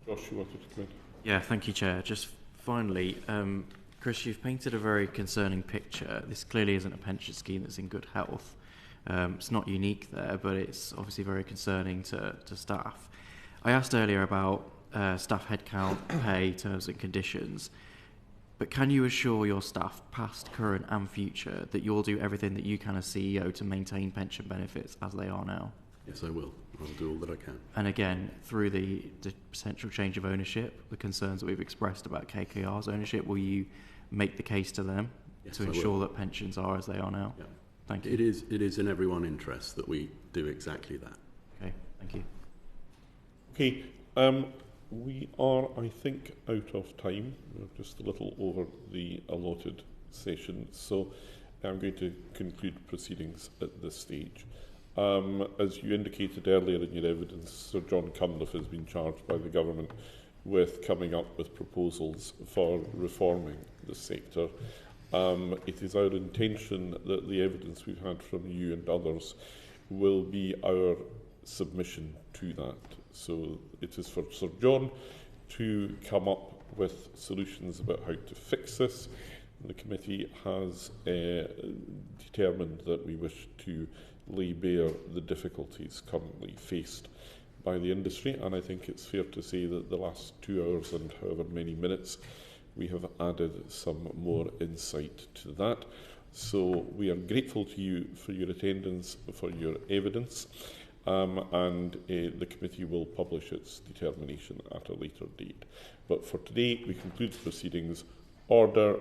Josh, you wanted to comment? Yeah, thank you, Chair. Just finally, Chris, you've painted a very concerning picture. This clearly isn't a pension scheme that's in good health. It's not unique there, but it's obviously very concerning to staff. I asked earlier about staff headcount, pay, terms and conditions, but can you assure your staff, past, current and future, that you'll do everything that you can as CEO to maintain pension benefits as they are now? Yes, I will. I'll do all that I can. And again, through the potential change of ownership, the concerns that we've expressed about KKR's ownership, will you make the case to them to ensure that pensions are as they are now? Yeah. Thank you. It is in everyone's interest that we do exactly that. Okay, thank you. Okay, we are, I think, out of time. We're just a little over the allotted session, so I'm going to conclude proceedings at this stage. As you indicated earlier in your evidence, Sir John Cunliffe has been charged by the government with coming up with proposals for reforming the sector. It is our intention that the evidence we've had from you and others will be our submission to that. So it is for Sir John to come up with solutions about how to fix this. The committee has determined that we wish to lay bare the difficulties currently faced by the industry, and I think it's fair to say that the last 2 hours and however many minutes we have added some more insight to that. So we are grateful to you for your attendance, for your evidence, and the committee will publish its determination at a later date. But for today, we conclude proceedings. Order.